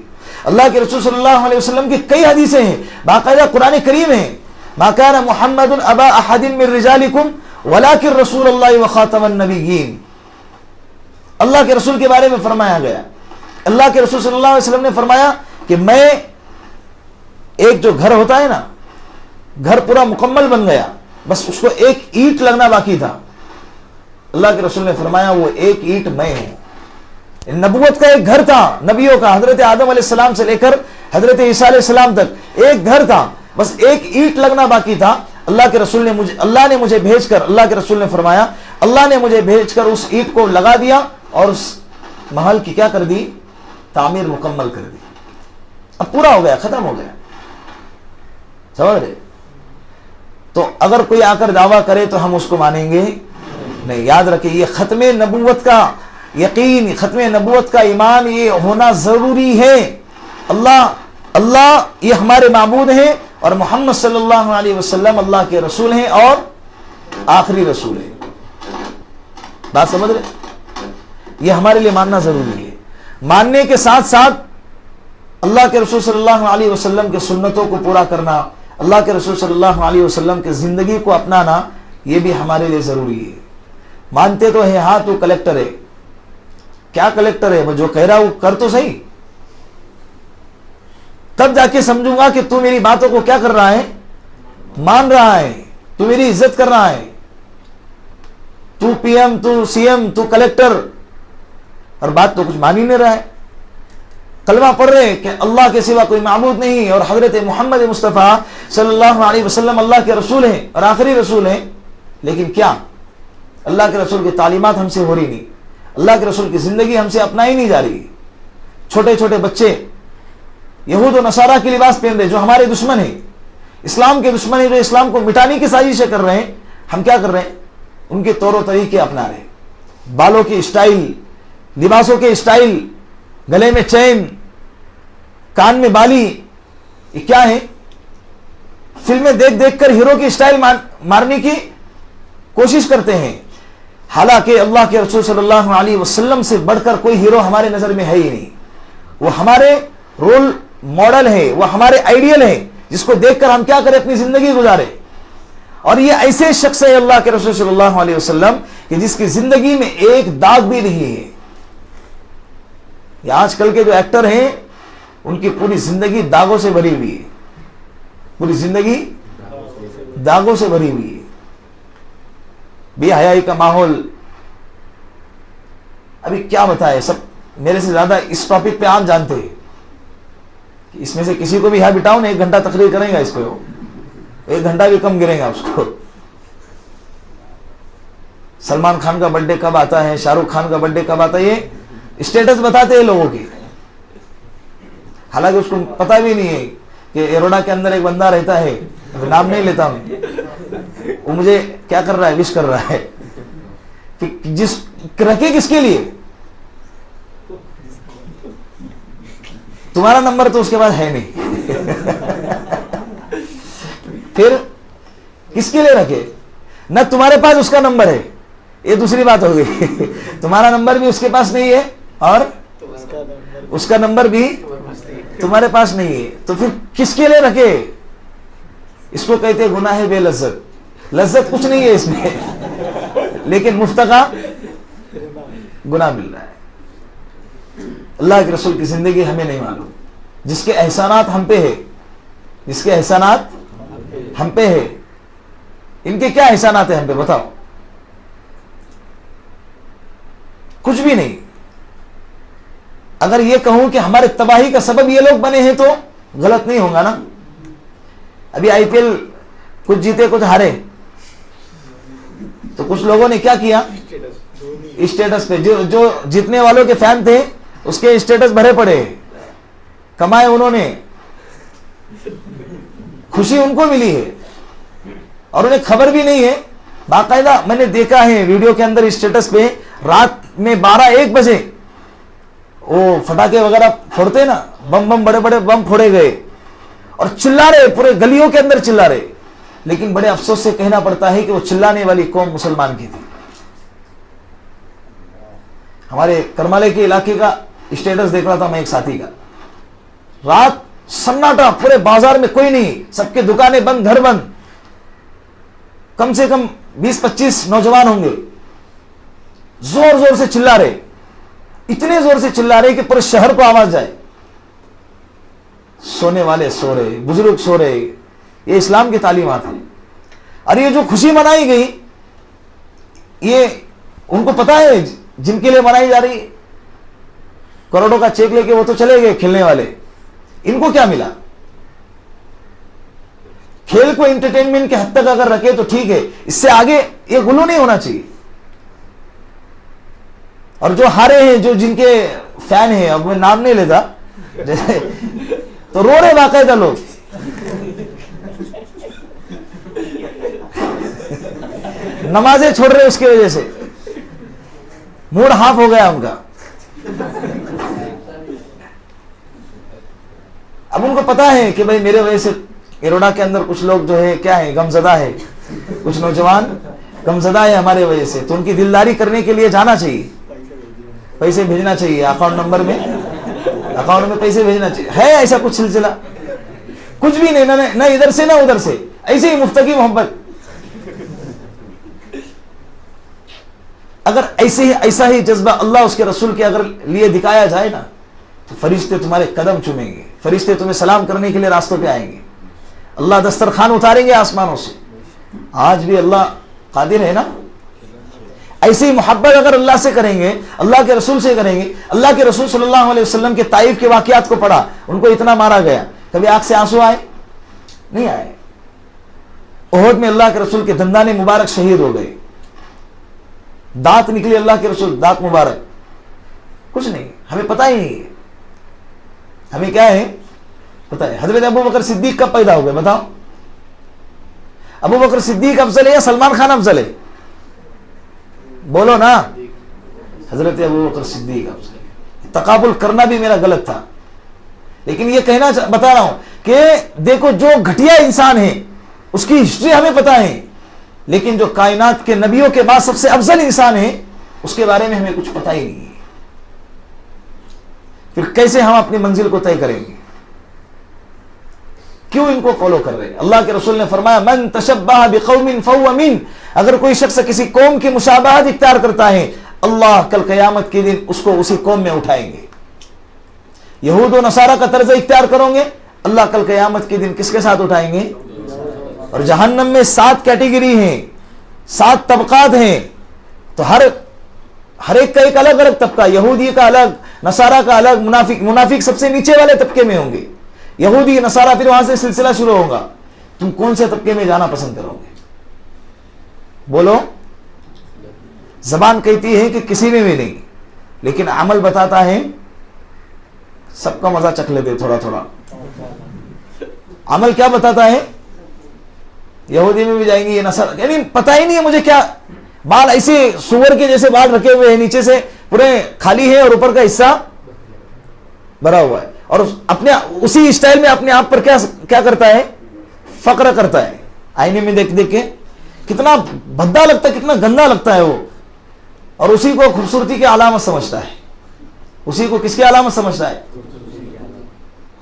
اللہ کے رسول صلی اللہ علیہ وسلم کی کئی حدیثیں ہیں، باقاعدہ قرآن کریم ہے. ما کان محمد ابا احد من رجالکم ولکن رسول اللہ وخاتم النبیین. اللہ کے رسول کے بارے میں فرمایا گیا، اللہ کے رسول صلی اللہ علیہ وسلم نے فرمایا کہ میں ایک جو گھر ہوتا ہے نا، گھر پورا مکمل بن گیا، بس اس کو ایک اینٹ لگنا باقی تھا. اللہ کے رسول نے فرمایا وہ ایک اینٹ میں ہوں. نبوت کا ایک گھر تھا نبیوں کا، حضرت آدم علیہ السلام سے لے کر حضرت عیسیٰ علیہ السلام تک ایک گھر تھا، بس ایک اینٹ لگنا باقی تھا. اللہ کے رسول نے اللہ نے مجھے بھیج کر اللہ کے رسول نے فرمایا اللہ نے مجھے بھیج کر اس اینٹ کو لگا دیا اور اس محل کی کیا کر دی؟ تعمیر مکمل کر دی. اب پورا ہو گیا، ختم ہو گیا. سمجھ رہے؟ تو اگر کوئی آ کر دعویٰ کرے تو ہم اس کو مانیں گے نہیں. یاد رکھیں، یہ ختم نبوت کا یقین، ختم نبوت کا ایمان یہ ہونا ضروری ہے. اللہ یہ ہمارے معبود ہیں اور محمد صلی اللہ علیہ وسلم اللہ کے رسول ہیں اور آخری رسول ہیں. بات سمجھ رہے؟ یہ ہمارے لیے ماننا ضروری ہے. ماننے کے ساتھ ساتھ اللہ کے رسول صلی اللہ علیہ وسلم کے سنتوں کو پورا کرنا، اللہ کے رسول صلی اللہ علیہ وسلم کے زندگی کو اپنانا، یہ بھی ہمارے لیے ضروری ہے. مانتے تو ہے، ہاں تو کلیکٹر ہے. کیا کلیکٹر ہے؟ وہ جو کہہ رہا وہ کر تو صحیح، تب جا کے سمجھوں گا کہ تو میری باتوں کو کیا کر رہا ہے؟ مان رہا ہے، تو میری عزت کر رہا ہے. تو پی ایم، تو سی ایم، تو کلیکٹر، اور بات تو کچھ مان ہی نہیں رہا ہے. کلمہ پڑھ رہے کہ اللہ کے سوا کوئی معبود نہیں اور حضرت محمد مصطفیٰ صلی اللہ علیہ وسلم اللہ کے رسول ہیں اور آخری رسول ہیں، لیکن کیا اللہ کے رسول کی تعلیمات ہم سے ہو رہی نہیں، اللہ کے رسول کی زندگی ہم سے اپنائی نہیں جا رہی. چھوٹے چھوٹے بچے یہود و نصارہ کی لباس پہن رہے جو ہمارے دشمن ہیں، اسلام کے دشمن ہیں، جو اسلام کو مٹانے کی سازشیں کر رہے ہیں. ہم کیا کر رہے ہیں؟ ان کے طور و طریقے اپنا رہے ہیں. بالوں کی اسٹائل، لباسوں کے اسٹائل، گلے میں چین، کان میں بالی، یہ کیا ہے؟ فلمیں دیکھ دیکھ کر ہیرو کی اسٹائل مارنے کی کوشش کرتے ہیں. حالانکہ اللہ کے رسول صلی اللہ علیہ وسلم سے بڑھ کر کوئی ہیرو ہمارے نظر میں ہے ہی نہیں. وہ ہمارے رول ماڈل ہے، وہ ہمارے آئیڈیل ہے، جس کو دیکھ کر ہم کیا کریں؟ اپنی زندگی گزارے. اور یہ ایسے شخص ہے اللہ کے رسول صلی اللہ علیہ وسلم کہ جس کی زندگی میں ایک داغ بھی نہیں ہے. یہ آج کل کے جو ایکٹر ہیں ان کی پوری زندگی داغوں سے بھری ہوئی ہے، پوری زندگی داغوں سے بھری ہوئی ہے. بے حیائی کا ماحول. ابھی کیا بتائے، سب میرے سے زیادہ اس ٹاپک پہ آپ جانتے ہیں. اس میں سے کسی کو بھی یہاں بٹاؤ نا، 1 گھنٹہ تقریر کریں گا اس پہ، 1 گھنٹہ بھی کم گرے گا اس کو. سلمان خان کا برتھ ڈے کب آتا ہے، شاہ رخ خان کا برتھ ڈے کب آتا ہے، یہ اسٹیٹس بتاتے ہیں لوگوں کی. حالانکہ اس کو پتہ بھی نہیں ہے کہ ایروڈا کے اندر ایک بندہ رہتا ہے، نام نہیں لیتا ہوں، وہ مجھے کیا کر رہا ہے؟ وش کر رہا ہے. کہ جس رکھے کس کے لیے؟ تمہارا نمبر تو اس کے پاس ہے نہیں. پھر کس کے لیے رکھے؟ نہ تمہارے پاس اس کا نمبر ہے، یہ دوسری بات ہو گئی. تمہارا نمبر بھی اس کے پاس نہیں ہے اور اس کا نمبر بھی تمہارے پاس نہیں ہے، تو پھر کس کے لیے رکھے؟ اس کو کہتے گناہ بے لذت. لذت کچھ نہیں ہے اس میں، لیکن مفت کا گناہ مل رہا ہے. اللہ کے رسول کی زندگی ہمیں نہیں معلوم. جس کے احسانات ہم پہ ہے، جس کے احسانات ہم پہ ہے، ان کے کیا احسانات ہیں ہم پہ؟ بتاؤ. کچھ بھی نہیں. اگر یہ کہوں کہ ہمارے تباہی کا سبب یہ لوگ بنے ہیں تو غلط نہیں ہوگا نا. ابھی IPL کچھ جیتے کچھ ہارے، تو کچھ لوگوں نے کیا کیا؟ اسٹیٹس پہ جو جیتنے والوں کے فین تھے اس کے اسٹیٹس بھرے پڑے، کمائے انہوں نے، خوشی ان کو ملی ہے اور انہیں خبر بھی نہیں ہے. باقاعدہ میں نے دیکھا ہے ویڈیو کے اندر اسٹیٹس پہ رات میں 12-1 بجے وہ پٹاخے وغیرہ پھوڑتے نا، بم بڑے بڑے بم پھوڑے گئے اور چلا رہے، پورے گلیوں کے اندر چلا رہے. لیکن بڑے افسوس سے کہنا پڑتا ہے کہ وہ چلانے والی قوم مسلمان کی تھی. ہمارے کرمالے کے علاقے کا اسٹیٹس دیکھ رہا تھا میں ایک ساتھی کا، رات سناٹا، پورے بازار میں کوئی نہیں، سب کے دکانیں بند، گھر بند، کم سے کم 20-25 نوجوان ہوں گے، زور زور سے چلا رہے، اتنے زور سے چلا رہے کہ پورے شہر کو آواز جائے. سونے والے سو رہے، بزرگ سو رہے. یہ اسلام کی تعلیمات ہیں. اور یہ جو خوشی منائی گئی، یہ ان کو پتا ہے جن کے لیے منائی جا رہی ہے. کروڑوں کا چیک لے کے وہ تو چلے گئے کھیلنے والے، ان کو کیا ملا؟ کھیل کو انٹرٹینمنٹ کے حد تک اگر رکھے تو ٹھیک ہے، اس سے آگے یہ غلو نہیں ہونا چاہیے. اور جو ہارے ہیں, جو جن کے فین ہیں, اب میں نام نہیں لیتا جیسے, تو رو رہے باقاعدہ لوگ. نمازیں چھوڑ رہے اس کی وجہ سے, موڈ ہاف ہو گیا ان کا. اب ان کو پتا ہے کہ بھائی میرے وجہ سے ایروڈا کے اندر کچھ لوگ جو ہے کیا ہے, غمزدہ ہے, کچھ نوجوان غمزدہ ہے ہمارے وجہ سے, تو ان کی دلداری کرنے کے لیے جانا چاہیے, پیسے بھیجنا چاہیے اکاؤنٹ نمبر میں, اکاؤنٹ میں پیسے بھیجنا چاہیے. ہے ایسا کچھ سلسلہ؟ کچھ بھی نہیں, نہ ادھر سے نہ ادھر سے, ایسے ہی مفتقی محبت. اگر ایسا ہی جذبہ اللہ اس کے رسول کے اگر لیے دکھایا جائے نا, تو فرشتے تمہارے قدم چومیں گے, فرشتے تمہیں سلام کرنے کے لیے راستوں پہ آئیں گے, اللہ دسترخوان اتاریں گے آسمانوں سے. آج بھی اللہ قادر ہے نا. ایسی محبت اگر اللہ سے کریں گے, اللہ کے رسول سے کریں گے. اللہ کے رسول صلی اللہ علیہ وسلم کے طائف کے واقعات کو پڑھا, ان کو اتنا مارا گیا, کبھی آنکھ سے آنسو آئے نہیں آئے. احد میں اللہ کے رسول کے دندان مبارک شہید ہو گئے, دانت نکلے اللہ کے رسول, دانت مبارک, کچھ نہیں. ہمیں پتہ ہی نہیں ہے, ہمیں کیا ہے پتہ ہے. حضرت ابو بکر صدیق کب پیدا ہو گئے بتاؤ؟ ابو بکر صدیق افضل ہے یا سلمان خان افضل ہے؟ بولو نا. حضرت ابو بکر صدیق افضل ہے. تقابل کرنا بھی میرا غلط تھا, لیکن یہ کہنا بتا رہا ہوں کہ دیکھو جو گھٹیا انسان ہے اس کی ہسٹری ہمیں پتہ ہے, لیکن جو کائنات کے نبیوں کے بعد سب سے افضل انسان ہے اس کے بارے میں ہمیں کچھ پتہ ہی نہیں ہے. پھر کیسے ہم اپنی منزل کو طے کریں گے؟ کیوں ان کو فالو کر رہے ہیں؟ اللہ کے رسول نے فرمایا من تشبہ بقوم فہو من. اگر کوئی شخص کسی قوم کی مشابہت اختیار کرتا ہے, اللہ کل قیامت کے دن اس کو اسی قوم میں اٹھائیں گے. یہود و نصارہ کا طرز اختیار کرو گے, اللہ کل قیامت کے دن کس کے ساتھ اٹھائیں گے؟ اور جہنم میں 7 کیٹیگری ہیں, 7 طبقات ہیں, تو ہر ایک کا ایک الگ الگ طبقہ. یہودی کا الگ, نصارہ کا الگ, منافق سب سے نیچے والے طبقے میں ہوں گے. یہودی نصارہ, پھر وہاں سے سلسلہ شروع ہوگا. تم کون سے طبقے میں جانا پسند کرو گے؟ بولو. زبان کہتی ہے کہ کسی میں بھی نہیں, لیکن عمل بتاتا ہے سب کا مزہ چکھ لیتے تھوڑا تھوڑا. عمل کیا بتاتا ہے؟ یہودی میں بھی جائیں گے, یہ نصارہ, یعنی پتہ ہی نہیں ہے مجھے کیا. بال ایسے سور کے جیسے بال رکھے ہوئے ہیں, نیچے سے پورے خالی ہے اور اوپر کا حصہ بھرا ہوا ہے, اور اپنے اسی اسٹائل میں اپنے آپ پر کیا کرتا ہے؟ فخر کرتا ہے. آئینے میں دیکھ دیکھ کے کتنا بھدا لگتا ہے, کتنا گندا لگتا ہے وہ, اور اسی کو خوبصورتی کی علامت سمجھتا ہے. اسی کو کس کی علامت سمجھتا ہے؟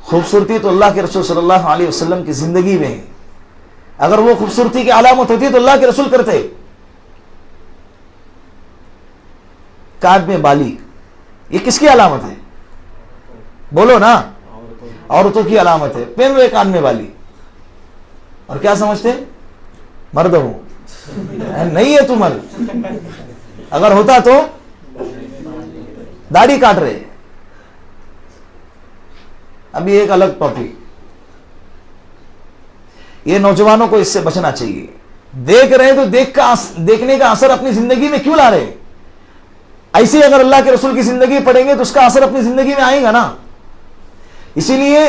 خوبصورتی تو اللہ کے رسول صلی اللہ علیہ وسلم کی زندگی میں ہے. اگر وہ خوبصورتی کی علامت ہوتی تو اللہ کے رسول کرتے. کان میں بالی, یہ کس کی علامت ہے؟ بولو نا. عورتوں کی علامت ہے, پہن رہے کان میں بالی, اور کیا سمجھتے؟ مرد ہوں. نہیں ہے تو مرد. اگر ہوتا تو داڑھی کاٹ رہے. ابھی ایک الگ ٹاپک, یہ نوجوانوں کو اس سے بچنا چاہیے. دیکھ رہے تو دیکھنے کا اثر اپنی زندگی میں کیوں لا رہے؟ ایسے اگر اللہ کے رسول کی زندگی پڑھیں گے تو اس کا اثر اپنی زندگی میں آئے گا نا. اسی لیے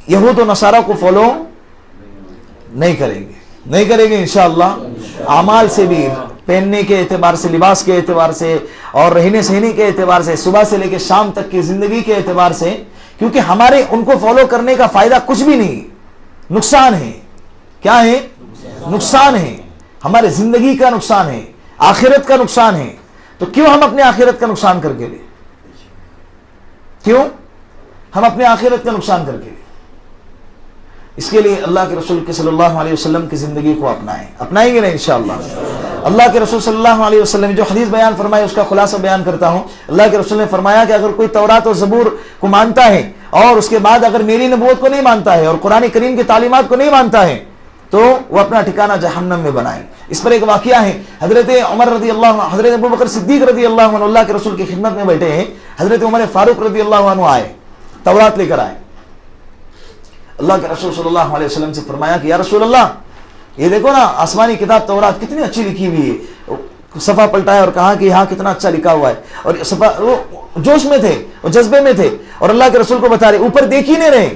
یہود و نصارہ کو فالو نہیں کریں گے انشاءاللہ. اعمال سے بھی, پہننے کے اعتبار سے, لباس کے اعتبار سے, اور رہنے سہنے کے اعتبار سے, صبح سے لے کے شام تک کی زندگی کے اعتبار سے, کیونکہ ہمارے ان کو فالو کرنے کا فائدہ کچھ بھی نہیں, نقصان ہے. کیا ہے؟ نقصان ہے. ہمارے زندگی کا نقصان ہے, آخرت کا نقصان ہے. تو کیوں ہم اپنے آخرت کا نقصان کر کے لیں؟ کیوں ہم اپنے آخرت کا نقصان کر کے لیں؟ اس کے لیے اللہ کے رسول کے صلی اللہ علیہ وسلم کی زندگی کو اپنائیں گے نا انشاءاللہ. اللہ کے رسول صلی اللہ علیہ وسلم جو حدیث بیان فرمائے اس کا خلاصہ بیان کرتا ہوں. اللہ کے رسول نے فرمایا کہ اگر کوئی تورات و زبور کو مانتا ہے اور اس کے بعد اگر میری نبوت کو نہیں مانتا ہے اور قرآن کریم کی تعلیمات کو نہیں مانتا ہے تو وہ اپنا ٹھکانہ جہنم میں بنائے. اس پر ایک واقعہ ہے, حضرت عمر رضی اللہ عنہ, حضرت ابو بکر صدیق رضی اللہ عنہ اللہ کے رسول کی خدمت میں بیٹھے ہیں. حضرت عمر فاروق رضی اللہ عنہ آئے, تورات لے کر آئے. اللہ کے رسول صلی اللہ علیہ وسلم سے فرمایا کہ یا رسول اللہ, یہ دیکھو نا آسمانی کتاب تورات کتنی اچھی لکھی ہوئی ہے, صفحہ پلٹایا اور کہا کہ یہاں کتنا اچھا لکھا ہوا ہے، اور وہ جوش میں تھے، وہ جذبے میں تھے، اور اللہ کے رسول کو بتا رہے، اوپر دیکھ ہی نہیں رہے۔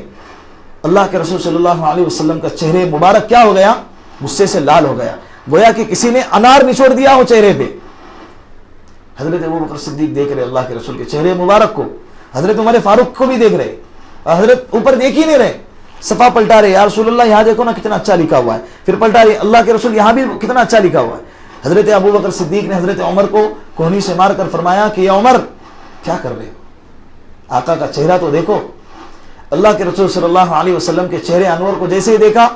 اللہ کے رسول صلی اللہ علیہ وسلم کا چہرے مبارک کیا ہو گیا؟ غصے سے لال ہو گیا، گویا کہ کسی نے انار نچوڑ دیا ہو چہرے پہ۔ حضرت ابوبکر صدیق دیکھ رہے اللہ کے رسول کے چہرے مبارک کو، حضرت عمر فاروق کو بھی دیکھ رہے، اور حضرت اوپر دیکھ ہی نہیں رہے، صفحہ پلٹا رہے، یا رسول اللہ یہاں دیکھو نا کتنا اچھا لکھا ہوا ہے، پھر پلٹا رہے، اللہ کے رسول یہاں بھی کتنا اچھا لکھا ہوا ہے۔ حضرت ابوبکر صدیق نے حضرت عمر کو کوہنی سے مار کر فرمایا کہ یا عمر کیا کر رہے ہو، آقا کا چہرہ تو دیکھو۔ اللہ کے رسول صلی اللہ علیہ وسلم کے چہرے انور کو جیسے ہی دیکھا،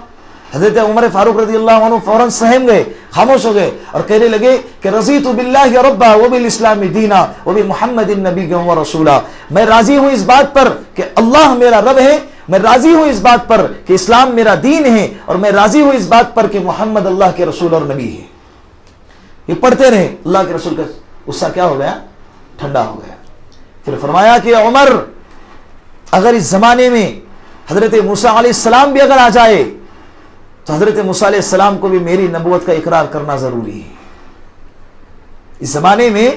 حضرت عمر فاروق رضی اللہ عنہ فوراً سہم گئے، خاموش ہو گئے، اور کہنے لگے کہ رضیت باللہ ربا وبالاسلام دینا وبمحمد نبی و رسولا، میں راضی ہوں اس بات پر کہ اللہ میرا رب ہے، میں راضی ہوں اس بات پر کہ اسلام میرا دین ہے، اور میں راضی ہوں اس بات پر کہ محمد اللہ کے رسول اور نبی ہے۔ یہ پڑھتے رہے، اللہ کے رسول کا غصہ کیا ہو گیا؟ ٹھنڈا ہو گیا۔ پھر فرمایا کہ عمر اگر اس زمانے میں حضرت موسیٰ علیہ السلام بھی اگر آ جائے تو حضرت موسیٰ علیہ السلام کو بھی میری نبوت کا اقرار کرنا ضروری ہے۔ اس زمانے میں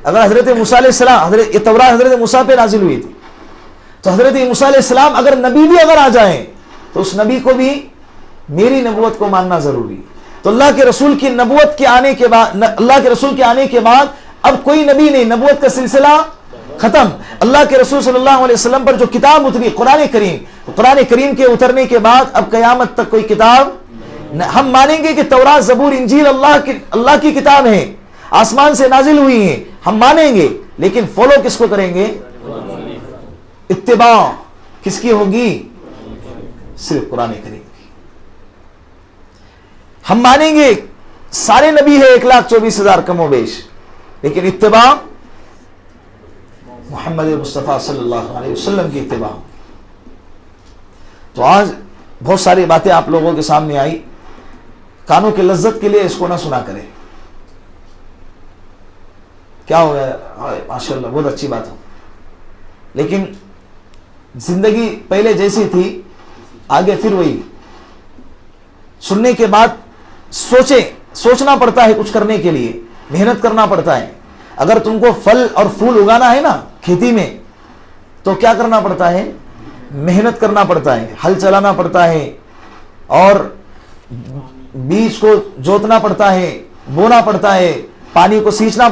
اگر حضرت موسیٰ علیہ السلام، یہ تورات حضرت موسیٰ پہ نازل ہوئی تھی، تو حضرت موسیٰ علیہ السلام اگر نبی بھی اگر آ جائیں تو اس نبی کو بھی میری نبوت کو ماننا ضروری ہے۔ تو اللہ کے رسول کی نبوت کے آنے کے بعد، اللہ کے رسول کے آنے کے بعد اب کوئی نبی نہیں، نبوت کا سلسلہ ختم۔ اللہ کے رسول صلی اللہ علیہ وسلم پر جو کتاب اتری قرآن کریم، قرآن کریم کے اترنے کے بعد اب قیامت تک کوئی کتاب، ہم مانیں گے کہ تورات زبور انجیل اللہ کی کتاب ہے، آسمان سے نازل ہوئی ہیں، ہم مانیں گے، لیکن فالو کس کو کریں گے؟ اتباع کس کی ہوگی؟ صرف قرآن کریم کی۔ ہم مانیں گے سارے نبی ہے 1,24,000 کم و بیش، لیکن اتباع محمد مصطفیٰ صلی اللہ علیہ وسلم کی اتباع۔ تو آج بہت ساری باتیں آپ لوگوں کے سامنے آئی، کانوں کے لذت کے لیے اس کو نہ سنا کریں۔ کیا ہو گیا؟ ماشاءاللہ بہت اچھی بات ہو، لیکن زندگی پہلے جیسی تھی، آگے پھر وہی۔ سننے کے بعد سوچنا پڑتا ہے، کچھ کرنے کے لیے محنت کرنا پڑتا ہے۔ اگر تم کو پھل اور پھول اگانا ہے نا کھیتی میں، تو کیا کرنا پڑتا ہے؟ محنت کرنا پڑتا ہے، ہل چلانا پڑتا ہے، اور بیج کو جوتنا پڑتا ہے، بونا پڑتا ہے، پانی کو سینچنا پڑتا ہے۔